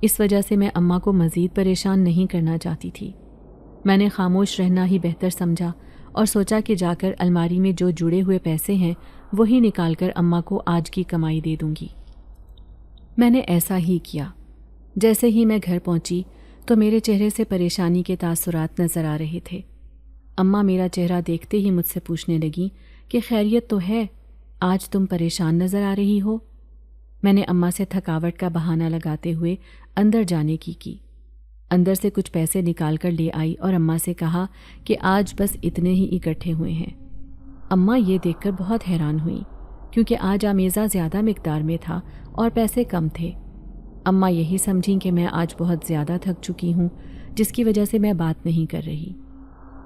اس وجہ سے میں اماں کو مزید پریشان نہیں کرنا چاہتی تھی۔ میں نے خاموش رہنا ہی بہتر سمجھا اور سوچا کہ جا کر الماری میں جو جڑے ہوئے پیسے ہیں وہی نکال کر اماں کو آج کی کمائی دے دوں گی۔ میں نے ایسا ہی کیا۔ جیسے ہی میں گھر پہنچی تو میرے چہرے سے پریشانی کے تاثرات نظر آ رہے تھے۔ اماں میرا چہرہ دیکھتے ہی مجھ سے پوچھنے لگیں کہ خیریت تو ہے، آج تم پریشان نظر آ رہی ہو؟ میں نے اماں سے تھکاوٹ کا بہانہ لگاتے ہوئے اندر جانے کی۔ اندر سے کچھ پیسے نکال کر لے آئی اور اماں سے کہا کہ آج بس اتنے ہی اکٹھے ہوئے ہیں۔ اماں یہ دیکھ کر بہت حیران ہوئیں کیونکہ آج آمیزہ زیادہ مقدار میں تھا اور پیسے کم تھے۔ اماں یہی سمجھیں کہ میں آج بہت زیادہ تھک چکی ہوں، جس کی وجہ سے میں بات نہیں کر رہی۔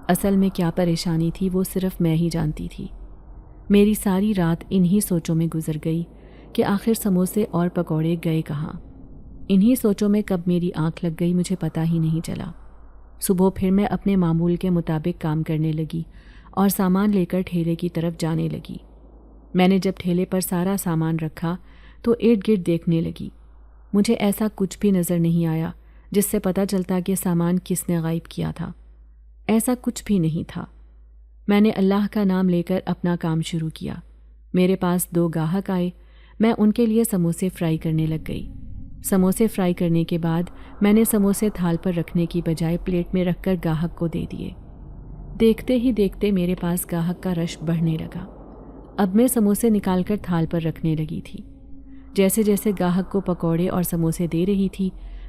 اصل میں کیا پریشانی تھی وہ صرف میں ہی جانتی تھی۔ میری ساری رات انہی سوچوں میں گزر گئی کہ آخر سموسے اور پکوڑے گئے کہاں۔ انہی سوچوں میں کب میری آنکھ لگ گئی مجھے پتہ ہی نہیں چلا۔ صبح پھر میں اپنے معمول کے مطابق کام کرنے لگی اور سامان لے کر ٹھیلے کی طرف جانے لگی۔ میں نے جب ٹھیلے پر سارا سامان رکھا تو ارد گرد دیکھنے لگی۔ مجھے ایسا کچھ بھی نظر نہیں آیا جس سے پتہ چلتا کہ سامان کس نے غائب کیا تھا۔ ایسا کچھ بھی نہیں تھا۔ میں نے اللہ کا نام لے کر اپنا کام شروع کیا۔ میرے پاس 2 گاہک آئے، میں ان کے لیے سموسے فرائی کرنے لگ گئی۔ سموسے فرائی کرنے کے بعد میں نے سموسے تھال پر رکھنے کی بجائے پلیٹ میں رکھ کر گاہک کو دے دیے۔ دیکھتے ہی دیکھتے میرے پاس گاہک کا رش بڑھنے لگا۔ اب میں سموسے نکال کر تھال پر رکھنے لگی تھی۔ جیسے جیسے گاہک کو پکوڑے اور سموسے دے رہی تھی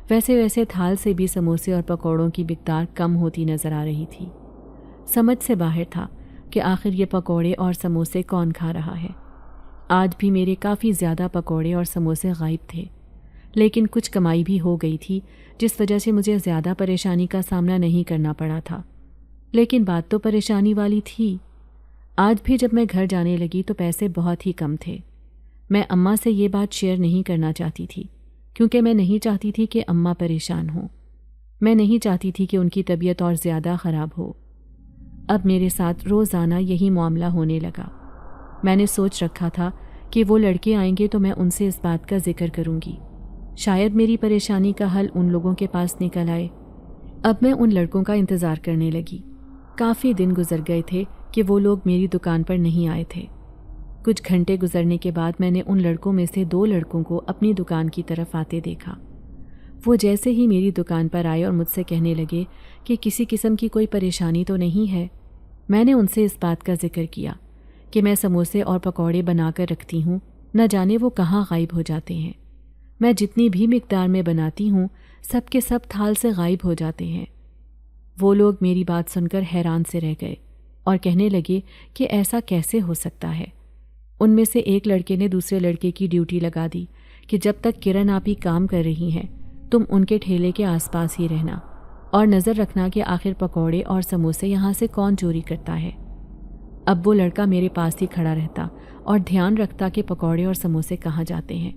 ویسے ویسے تھال سے بھی سموسے اور پکوڑوں کی مقدار کم ہوتی نظر آ رہی تھی۔ سمجھ سے باہر تھا کہ آخر یہ پکوڑے اور سموسے کون کھا رہا ہے۔ آج بھی میرے کافی زیادہ پکوڑے اور سموسے غائب تھے، لیکن کچھ کمائی بھی ہو گئی تھی جس وجہ سے مجھے زیادہ پریشانی کا سامنا نہیں کرنا پڑا تھا۔ لیکن بات تو پریشانی والی تھی۔ آج بھی جب میں گھر جانے لگی تو پیسے بہت ہی کم تھے۔ میں اماں سے یہ بات شیئر نہیں کرنا چاہتی تھی کیونکہ میں نہیں چاہتی تھی کہ اماں پریشان ہوں۔ میں نہیں چاہتی تھی کہ ان کی طبیعت اور زیادہ خراب ہو۔ اب میرے ساتھ روزانہ یہی معاملہ ہونے لگا۔ میں نے سوچ رکھا تھا کہ وہ لڑکے آئیں گے تو میں ان سے اس بات کا ذکر کروں گی، شاید میری پریشانی کا حل ان لوگوں کے پاس نکل آئے۔ اب میں ان لڑکوں کا انتظار کرنے لگی۔ کافی دن گزر گئے تھے کہ وہ لوگ میری دکان پر نہیں آئے تھے۔ کچھ گھنٹے گزرنے کے بعد میں نے ان لڑکوں میں سے 2 لڑکوں کو اپنی دکان کی طرف آتے دیکھا۔ وہ جیسے ہی میری دکان پر آئے اور مجھ سے کہنے لگے کہ کسی قسم کی کوئی پریشانی تو نہیں ہے۔ میں نے ان سے اس بات کا ذکر کیا کہ میں سموسے اور پکوڑے بنا کر رکھتی ہوں، نہ جانے وہ کہاں غائب ہو جاتے ہیں۔ میں جتنی بھی مقدار میں بناتی ہوں سب کے سب تھال سے غائب ہو جاتے ہیں۔ وہ لوگ میری بات سن کر حیران سے رہ گئے اور کہنے لگے کہ ایسا کیسے ہو سکتا ہے۔ ان میں سے ایک لڑکے نے دوسرے لڑکے کی ڈیوٹی لگا دی کہ جب تک کرن آپی کام کر رہی ہیں تم ان کے ٹھیلے کے آس پاس ہی رہنا اور نظر رکھنا کہ آخر پکوڑے اور سموسے یہاں سے کون چوری کرتا ہے۔ اب وہ لڑکا میرے پاس ہی کھڑا رہتا اور دھیان رکھتا کہ پکوڑے اور سموسے کہاں جاتے ہیں،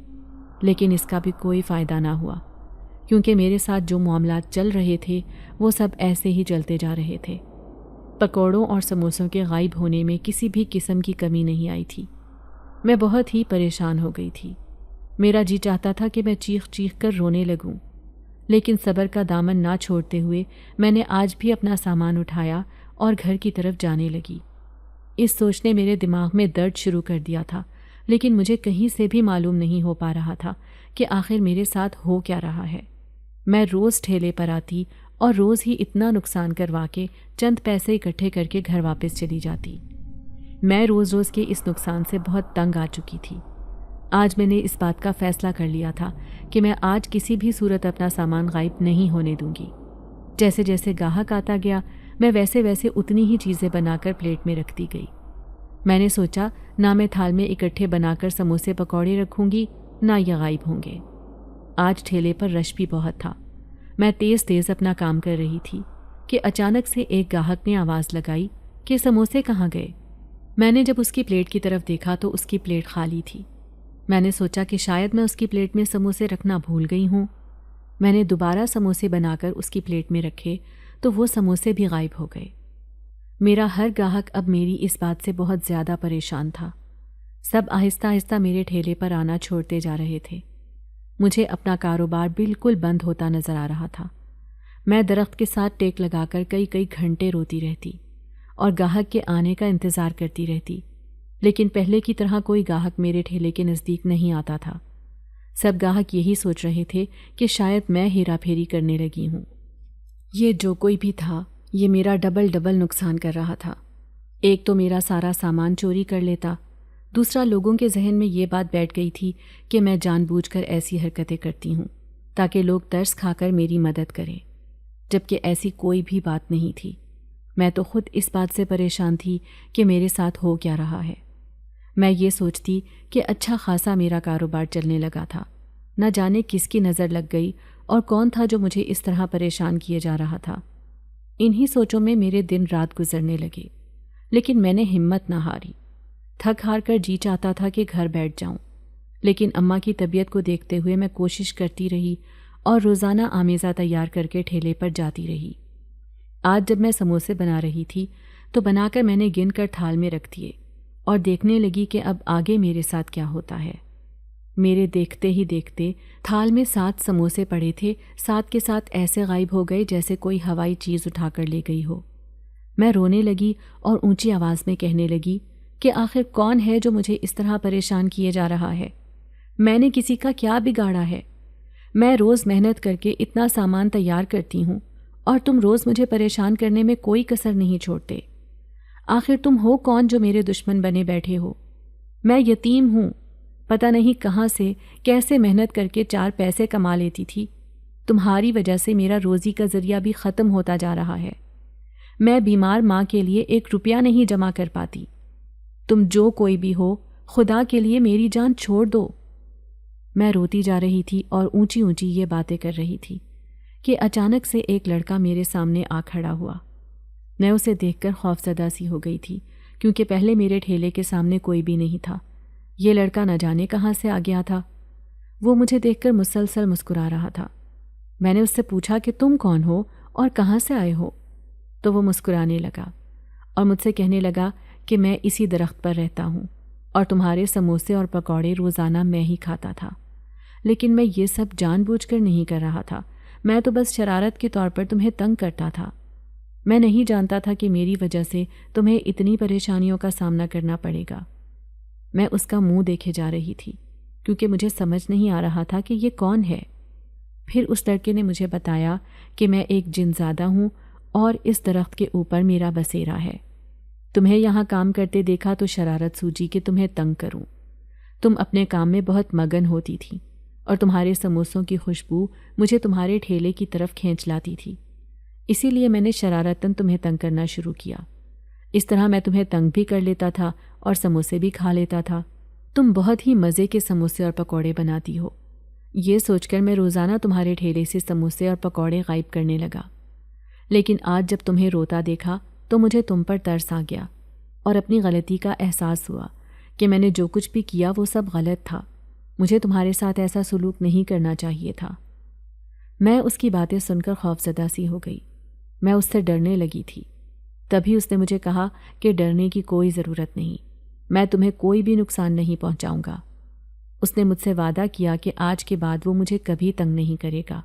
لیکن اس کا بھی کوئی فائدہ نہ ہوا، کیونکہ میرے ساتھ جو معاملات چل رہے تھے وہ سب ایسے ہی چلتے جا رہے تھے۔ پکوڑوں اور سموسوں کے غائب ہونے میں کسی بھی قسم کی کمی نہیں آئی تھی۔ میں بہت ہی پریشان ہو گئی تھی۔ میرا جی چاہتا تھا کہ میں چیخ چیخ کر رونے لگوں، لیکن صبر کا دامن نہ چھوڑتے ہوئے میں نے آج بھی اپنا سامان اٹھایا اور گھر کی طرف جانے لگی۔ اس سوچ نے میرے دماغ میں درد شروع کر دیا تھا، لیکن مجھے کہیں سے بھی معلوم نہیں ہو پا رہا تھا کہ آخر میرے ساتھ ہو کیا رہا ہے۔ میں روز ٹھیلے پر آتی اور روز ہی اتنا نقصان کروا کے چند پیسے اکٹھے کر کے گھر واپس چلی جاتی۔ میں روز روز کے اس نقصان سے بہت تنگ آ چکی تھی۔ آج میں نے اس بات کا فیصلہ کر لیا تھا کہ میں آج کسی بھی صورت اپنا سامان غائب نہیں ہونے دوں گی۔ جیسے جیسے گاہک آتا گیا میں ویسے ویسے اتنی ہی چیزیں بنا کر پلیٹ میں رکھتی گئی۔ میں نے سوچا نہ میں تھال میں اکٹھے بنا کر سموسے پکوڑے رکھوں گی نہ یہ غائب ہوں گے۔ آج ٹھیلے پر رش بھی بہت تھا۔ میں تیز تیز اپنا کام کر رہی تھی کہ اچانک سے ایک گاہک نے آواز لگائی کہ سموسے کہاں گئے۔ میں نے جب اس کی پلیٹ کی طرف دیکھا تو اس کی پلیٹ خالی تھی۔ میں نے سوچا کہ شاید میں اس کی پلیٹ میں سموسے رکھنا بھول گئی ہوں۔ میں نے دوبارہ سموسے بنا کر اس کی پلیٹ میں رکھے تو وہ سموسے بھی غائب ہو گئے۔ میرا ہر گاہک اب میری اس بات سے بہت زیادہ پریشان تھا۔ سب آہستہ آہستہ میرے ٹھیلے پر آنا چھوڑتے جا رہے تھے۔ مجھے اپنا کاروبار بالکل بند ہوتا نظر آ رہا تھا۔ میں درخت کے ساتھ ٹیک لگا کر کئی گھنٹے روتی رہتی اور گاہک کے آنے کا انتظار کرتی رہتی، لیکن پہلے کی طرح کوئی گاہک میرے ٹھیلے کے نزدیک نہیں آتا تھا۔ سب گاہک یہی سوچ رہے تھے کہ شاید میں ہیرا پھیری کرنے لگی ہوں۔ یہ جو کوئی بھی تھا یہ میرا ڈبل نقصان کر رہا تھا۔ ایک تو میرا سارا سامان چوری کر لیتا، دوسرا لوگوں کے ذہن میں یہ بات بیٹھ گئی تھی کہ میں جان بوجھ کر ایسی حرکتیں کرتی ہوں تاکہ لوگ ترس کھا کر میری مدد کریں، جبکہ ایسی کوئی بھی بات نہیں تھی۔ میں تو خود اس بات سے پریشان تھی کہ میرے ساتھ ہو کیا رہا ہے۔ میں یہ سوچتی کہ اچھا خاصا میرا کاروبار چلنے لگا تھا، نہ جانے کس کی نظر لگ گئی اور کون تھا جو مجھے اس طرح پریشان کیے جا رہا تھا۔ انہی سوچوں میں میرے دن رات گزرنے لگے، لیکن میں نے ہمت نہ ہاری۔ تھک ہار کر جی چاہتا تھا کہ گھر بیٹھ جاؤں، لیکن اماں کی طبیعت کو دیکھتے ہوئے میں کوشش کرتی رہی اور روزانہ آمیزہ تیار کر کے ٹھیلے پر جاتی رہی۔ آج جب میں سموسے بنا رہی تھی تو بنا کر میں نے گن کر تھال میں رکھ دیے اور دیکھنے لگی کہ اب آگے میرے ساتھ کیا ہوتا ہے۔ میرے دیکھتے ہی دیکھتے تھال میں 7 سموسے پڑے تھے، 7 کے ساتھ ایسے غائب ہو گئے جیسے کوئی ہوائی چیز اٹھا کر لے گئی ہو۔ میں رونے لگی اور اونچی آواز میں کہنے لگی کہ آخر کون ہے جو مجھے اس طرح پریشان کیے جا رہا ہے؟ میں نے کسی کا کیا بگاڑا ہے؟ میں روز محنت کر کے اتنا سامان تیار کرتی ہوں اور تم روز مجھے پریشان کرنے میں کوئی کسر نہیں چھوڑتے۔ آخر تم ہو کون جو میرے دشمن بنے بیٹھے ہو؟ میں یتیم ہوں، پتہ نہیں کہاں سے کیسے محنت کر کے 4 پیسے کما لیتی تھی۔ تمہاری وجہ سے میرا روزی کا ذریعہ بھی ختم ہوتا جا رہا ہے۔ میں بیمار ماں کے لیے 1 روپیہ نہیں جمع کر پاتی۔ تم جو کوئی بھی ہو، خدا کے لیے میری جان چھوڑ دو۔ میں روتی جا رہی تھی اور اونچی اونچی یہ باتیں کر رہی تھی کہ اچانک سے ایک لڑکا میرے سامنے آ کھڑا ہوا۔ میں اسے دیکھ کر خوفزدہ سی ہو گئی تھی، کیونکہ پہلے میرے ٹھیلے کے سامنے کوئی بھی نہیں تھا۔ یہ لڑکا نہ جانے کہاں سے آ گیا تھا۔ وہ مجھے دیکھ کر مسلسل مسکرا رہا تھا۔ میں نے اس سے پوچھا کہ تم کون ہو اور کہاں سے آئے ہو؟ تو وہ مسکرانے لگا اور مجھ سے کہنے لگا کہ میں اسی درخت پر رہتا ہوں اور تمہارے سموسے اور پکوڑے روزانہ میں ہی کھاتا تھا، لیکن میں یہ سب جان بوجھ کر نہیں کر رہا تھا۔ میں تو بس شرارت کے طور پر تمہیں تنگ کرتا تھا۔ میں نہیں جانتا تھا کہ میری وجہ سے تمہیں اتنی پریشانیوں کا سامنا کرنا پڑے گا۔ میں اس کا منہ دیکھے جا رہی تھی کیونکہ مجھے سمجھ نہیں آ رہا تھا کہ یہ کون ہے۔ پھر اس لڑکے نے مجھے بتایا کہ میں ایک جن زادہ ہوں اور اس درخت کے اوپر میرا بسیرا ہے۔ تمہیں یہاں کام کرتے دیکھا تو شرارت سوچی کہ تمہیں تنگ کروں۔ تم اپنے کام میں بہت مگن ہوتی تھی اور تمہارے سموسوں کی خوشبو مجھے تمہارے ٹھیلے کی طرف کھینچ لاتی تھی، اسی لیے میں نے شرارتاً تمہیں تنگ کرنا شروع کیا۔ اس طرح میں تمہیں تنگ بھی کر لیتا تھا اور سموسے بھی کھا لیتا تھا۔ تم بہت ہی مزے کے سموسے اور پکوڑے بناتی ہو۔ یہ سوچ کر میں روزانہ تمہارے ٹھیلے سے سموسے اور پکوڑے غائب کرنے لگا، لیکن آج جب تمہیں روتا دیکھا تو مجھے تم پر ترس آ گیا اور اپنی غلطی کا احساس ہوا کہ میں نے جو کچھ بھی کیا وہ سب غلط تھا۔ مجھے تمہارے ساتھ ایسا سلوک نہیں کرنا چاہیے تھا۔ میں اس کی باتیں سن کر خوفزدہ سی ہو گئی۔ میں اس سے ڈرنے لگی تھی۔ تبھی اس نے مجھے کہا کہ ڈرنے کی کوئی ضرورت نہیں، میں تمہیں کوئی بھی نقصان نہیں پہنچاؤں گا۔ اس نے مجھ سے وعدہ کیا کہ آج کے بعد وہ مجھے کبھی تنگ نہیں کرے گا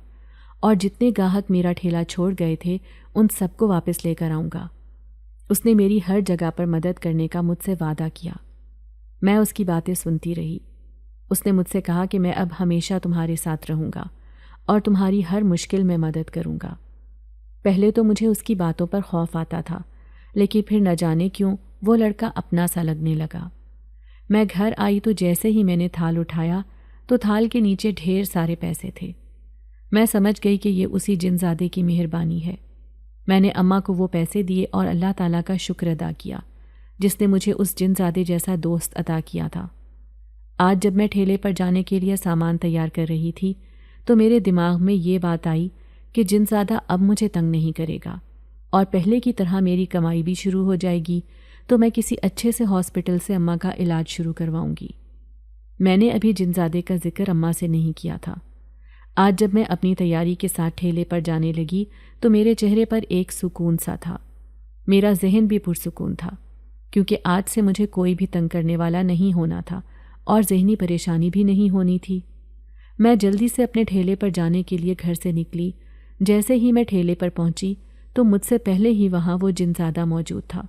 اور جتنے گاہک میرا ٹھیلا چھوڑ گئے تھے ان سب کو واپس لے کر آؤں گا۔ اس نے میری ہر جگہ پر مدد کرنے کا مجھ سے وعدہ کیا۔ میں اس کی باتیں سنتی رہی۔ اس نے مجھ سے کہا کہ میں اب ہمیشہ تمہارے ساتھ رہوں گا اور تمہاری ہر مشکل میں مدد کروں گا۔ پہلے تو مجھے اس کی باتوں پر خوف آتا تھا، لیکن پھر نہ جانے کیوں وہ لڑکا اپنا سا لگنے لگا۔ میں گھر آئی تو جیسے ہی میں نے تھال اٹھایا تو تھال کے نیچے ڈھیر سارے پیسے تھے۔ میں سمجھ گئی کہ یہ اسی جن زادے کی مہربانی ہے۔ میں نے اماں کو وہ پیسے دیے اور اللہ تعالیٰ کا شکر ادا کیا جس نے مجھے اس جن زادے جیسا دوست عطا کیا تھا۔ آج جب میں ٹھیلے پر جانے کے لیے سامان تیار کر رہی تھی تو میرے دماغ میں یہ بات آئی کہ جن زادہ اب مجھے تنگ نہیں کرے گا اور پہلے کی طرح میری کمائی بھی شروع ہو جائے گی تو میں کسی اچھے سے ہاسپٹل سے اماں کا علاج شروع کرواؤں گی۔ میں نے ابھی جن زادے کا ذکر اماں سے نہیں کیا تھا۔ آج جب میں اپنی تیاری کے ساتھ ٹھیلے پر جانے لگی تو میرے چہرے پر ایک سکون سا تھا۔ میرا ذہن بھی پرسکون تھا کیونکہ آج سے مجھے کوئی بھی تنگ کرنے والا نہیں ہونا تھا اور ذہنی پریشانی بھی نہیں ہونی تھی۔ میں جلدی سے اپنے ٹھیلے پر جانے کے لیے گھر سے نکلی۔ جیسے ہی میں ٹھیلے پر پہنچی تو مجھ سے پہلے ہی وہاں وہ جن زادہ موجود تھا۔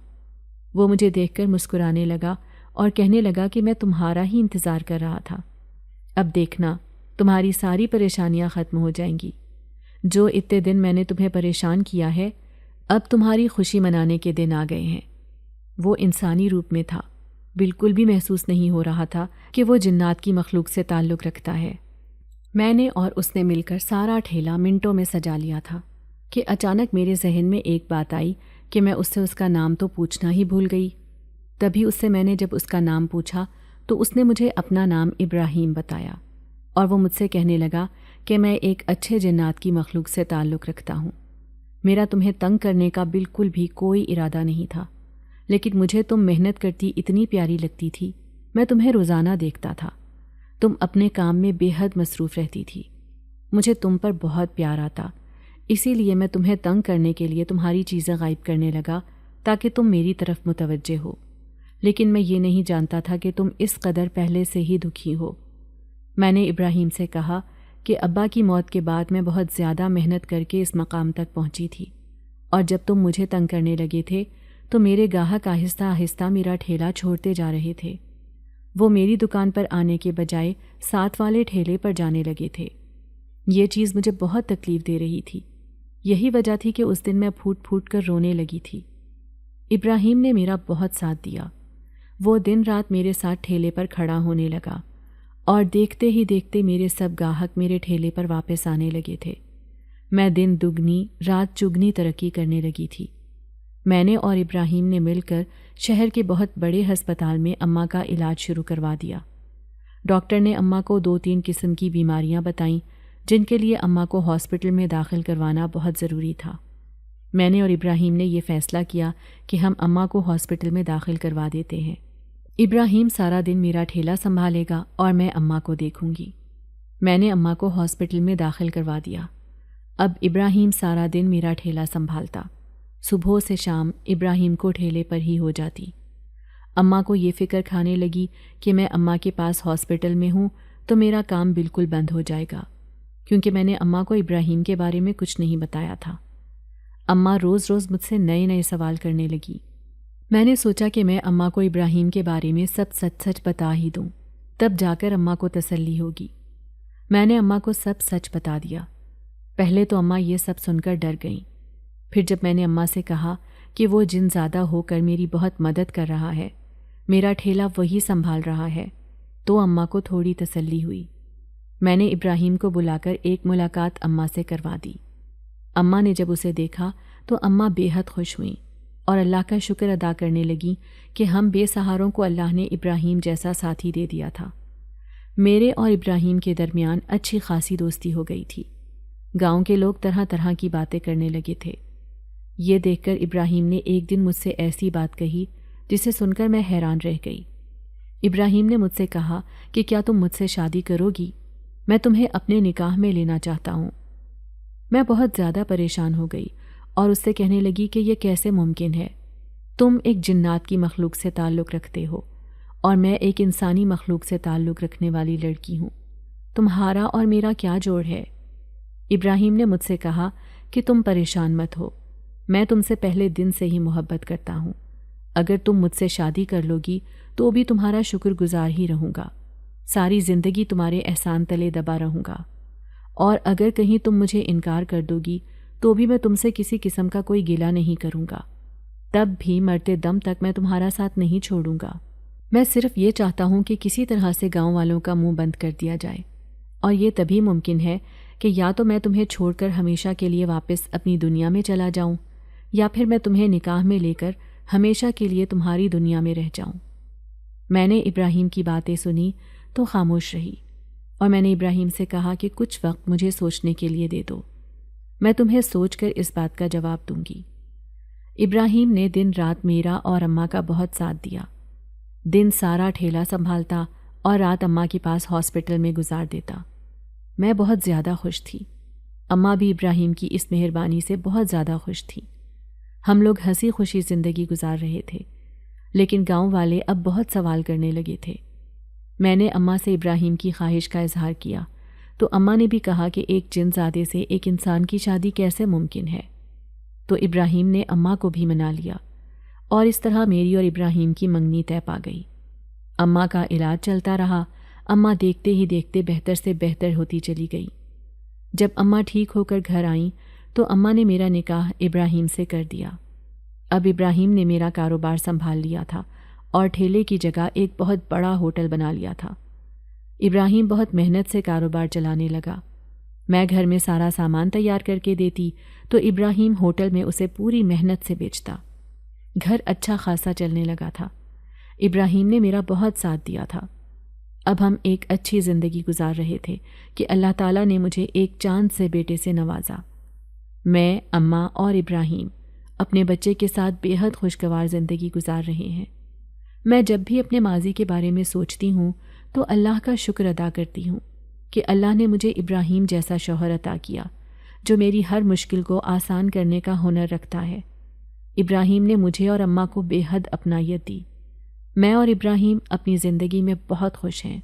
وہ مجھے دیکھ کر مسکرانے لگا اور کہنے لگا کہ میں تمہارا ہی انتظار کر رہا تھا۔ اب دیکھنا تمہاری ساری پریشانیاں ختم ہو جائیں گی۔ جو اتنے دن میں نے تمہیں پریشان کیا ہے اب تمہاری خوشی منانے کے دن آ گئے ہیں۔ وہ انسانی روپ میں تھا، بالکل بھی محسوس نہیں ہو رہا تھا کہ وہ جنات کی مخلوق سے تعلق رکھتا ہے۔ میں نے اور اس نے مل کر سارا ٹھیلا منٹوں میں سجا لیا تھا کہ اچانک میرے ذہن میں ایک بات آئی کہ میں اس سے اس کا نام تو پوچھنا ہی بھول گئی۔ تبھی اس سے میں نے جب اس کا نام پوچھا تو اس نے مجھے اپنا نام ابراہیم بتایا اور وہ مجھ سے کہنے لگا کہ میں ایک اچھے جنات کی مخلوق سے تعلق رکھتا ہوں۔ میرا تمہیں تنگ کرنے کا بالکل بھی کوئی ارادہ نہیں تھا، لیکن مجھے تم محنت کرتی اتنی پیاری لگتی تھی۔ میں تمہیں روزانہ دیکھتا تھا، تم اپنے کام میں بے حد مصروف رہتی تھی۔ مجھے تم پر بہت پیار آتا، اسی لیے میں تمہیں تنگ کرنے کے لیے تمہاری چیزیں غائب کرنے لگا تاکہ تم میری طرف متوجہ ہو، لیکن میں یہ نہیں جانتا تھا کہ تم اس قدر پہلے سے ہی دکھی ہو۔ میں نے ابراہیم سے کہا کہ ابا کی موت کے بعد میں بہت زیادہ محنت کر کے اس مقام تک پہنچی تھی، اور جب تم مجھے تنگ کرنے لگے تھے تو میرے گاہک آہستہ آہستہ میرا ٹھیلا چھوڑتے جا رہے تھے۔ وہ میری دکان پر آنے کے بجائے ساتھ والے ٹھیلے پر جانے لگے تھے۔ یہ چیز مجھے بہت تکلیف دے رہی تھی۔ یہی وجہ تھی کہ اس دن میں پھوٹ پھوٹ کر رونے لگی تھی۔ ابراہیم نے میرا بہت ساتھ دیا۔ وہ دن رات میرے ساتھ ٹھیلے پر کھڑا ہونے لگا اور دیکھتے ہی دیکھتے میرے سب گاہک میرے ٹھیلے پر واپس آنے لگے تھے۔ میں دن دگنی رات چگنی ترقی کرنے لگی تھی۔ میں نے اور ابراہیم نے مل کر شہر کے بہت بڑے ہسپتال میں اماں کا علاج شروع کروا دیا۔ ڈاکٹر نے اماں کو 2-3 قسم کی بیماریاں بتائیں جن کے لیے اماں کو ہاسپٹل میں داخل کروانا بہت ضروری تھا۔ میں نے اور ابراہیم نے یہ فیصلہ کیا کہ ہم اماں کو ہاسپٹل میں داخل کروا دیتے ہیں۔ ابراہیم سارا دن میرا ٹھیلا سنبھالے گا اور میں اماں کو دیکھوں گی۔ میں نے اماں کو ہاسپٹل میں داخل کروا دیا۔ اب ابراہیم سارا دن میرا ٹھیلا سنبھالتا۔ صبح سے شام ابراہیم کو ٹھیلے پر ہی ہو جاتی۔ اماں کو یہ فکر کھانے لگی کہ میں اماں کے پاس ہاسپٹل میں ہوں تو میرا کام بالکل بند ہو جائے گا، کیونکہ میں نے اماں کو ابراہیم کے بارے میں کچھ نہیں بتایا تھا۔ اماں روز روز مجھ سے نئے نئے سوال کرنے لگی۔ میں نے سوچا کہ میں اماں کو ابراہیم کے بارے میں سب سچ سچ بتا ہی دوں، تب جا کر اماں کو تسلی ہوگی۔ میں نے اماں کو سب سچ بتا دیا۔ پہلے تو اماں یہ سب سن کر ڈر گئیں، پھر جب میں نے اماں سے کہا کہ وہ جن زیادہ ہو کر میری بہت مدد کر رہا ہے، میرا ٹھیلا وہی سنبھال رہا ہے، تو اماں کو تھوڑی تسلی ہوئی۔ میں نے ابراہیم کو بلا کر ایک ملاقات اماں سے کروا دی۔ اماں نے جب اسے دیکھا تو اماں بے حد خوش ہوئیں۔ اور اللہ کا شکر ادا کرنے لگیں کہ ہم بے سہاروں کو اللہ نے ابراہیم جیسا ساتھی دے دیا تھا۔ میرے اور ابراہیم کے درمیان اچھی خاصی دوستی ہو گئی تھی۔ گاؤں کے لوگ طرح طرح کی باتیں کرنے لگے تھے۔ یہ دیکھ کر ابراہیم نے ایک دن مجھ سے ایسی بات کہی جسے سن کر میں حیران رہ گئی۔ ابراہیم نے مجھ سے کہا کہ کیا تم مجھ سے شادی کرو گی؟ میں تمہیں اپنے نکاح میں لینا چاہتا ہوں۔ میں بہت زیادہ پریشان ہو گئی اور اس سے کہنے لگی کہ یہ کیسے ممکن ہے؟ تم ایک جنات کی مخلوق سے تعلق رکھتے ہو اور میں ایک انسانی مخلوق سے تعلق رکھنے والی لڑکی ہوں۔ تمہارا اور میرا کیا جوڑ ہے؟ ابراہیم نے مجھ سے کہا کہ تم پریشان مت ہو، میں تم سے پہلے دن سے ہی محبت کرتا ہوں۔ اگر تم مجھ سے شادی کر لو گی تو بھی تمہارا شکر گزار ہی رہوں گا، ساری زندگی تمہارے احسان تلے دبا رہوں گا، اور اگر کہیں تم مجھے انکار کر دو گی تو بھی میں تم سے کسی قسم کا کوئی گلہ نہیں کروں گا، تب بھی مرتے دم تک میں تمہارا ساتھ نہیں چھوڑوں گا۔ میں صرف یہ چاہتا ہوں کہ کسی طرح سے گاؤں والوں کا منہ بند کر دیا جائے، اور یہ تبھی ممکن ہے کہ یا تو میں تمہیں چھوڑ کر ہمیشہ کے لیے واپس اپنی دنیا میں چلا جاؤں، یا پھر میں تمہیں نکاح میں لے کر ہمیشہ کے لیے تمہاری دنیا میں رہ جاؤں۔ میں نے ابراہیم کی باتیں سنی تو خاموش رہی، اور میں نے ابراہیم سے کہا کہ کچھ وقت مجھے سوچنے کے لیے دے دو، میں تمہیں سوچ کر اس بات کا جواب دوں گی۔ ابراہیم نے دن رات میرا اور اماں کا بہت ساتھ دیا، دن سارا ٹھیلا سنبھالتا اور رات اماں کے پاس ہاسپٹل میں گزار دیتا۔ میں بہت زیادہ خوش تھی، اماں بھی ابراہیم کی اس مہربانی سے بہت زیادہ خوش تھیں۔ ہم لوگ ہنسی خوشی زندگی گزار رہے تھے، لیکن گاؤں والے اب بہت سوال کرنے لگے تھے۔ میں نے اماں سے ابراہیم کی خواہش کا اظہار کیا تو اماں نے بھی کہا کہ ایک جن زادے سے ایک انسان کی شادی کیسے ممکن ہے؟ تو ابراہیم نے اماں کو بھی منا لیا، اور اس طرح میری اور ابراہیم کی منگنی طے پا گئی۔ اماں کا علاج چلتا رہا، اماں دیکھتے ہی دیکھتے بہتر سے بہتر ہوتی چلی گئی۔ جب اماں ٹھیک ہو کر گھر آئیں تو اماں نے میرا نکاح ابراہیم سے کر دیا۔ اب ابراہیم نے میرا کاروبار سنبھال لیا تھا اور ٹھیلے کی جگہ ایک بہت بڑا ہوٹل بنا لیا تھا۔ ابراہیم بہت محنت سے کاروبار چلانے لگا۔ میں گھر میں سارا سامان تیار کر کے دیتی تو ابراہیم ہوٹل میں اسے پوری محنت سے بیچتا۔ گھر اچھا خاصا چلنے لگا تھا۔ ابراہیم نے میرا بہت ساتھ دیا تھا۔ اب ہم ایک اچھی زندگی گزار رہے تھے کہ اللہ تعالیٰ نے مجھے ایک چاند سے بیٹے سے نوازا۔ میں، اماں اور ابراہیم اپنے بچے کے ساتھ بے حد خوشگوار زندگی گزار رہے ہیں۔ میں جب بھی اپنے ماضی کے بارے میں سوچتی ہوں تو اللہ کا شکر ادا کرتی ہوں کہ اللہ نے مجھے ابراہیم جیسا شوہر عطا کیا جو میری ہر مشکل کو آسان کرنے کا ہنر رکھتا ہے۔ ابراہیم نے مجھے اور اماں کو بے حد اپنائیت دی۔ میں اور ابراہیم اپنی زندگی میں بہت خوش ہیں۔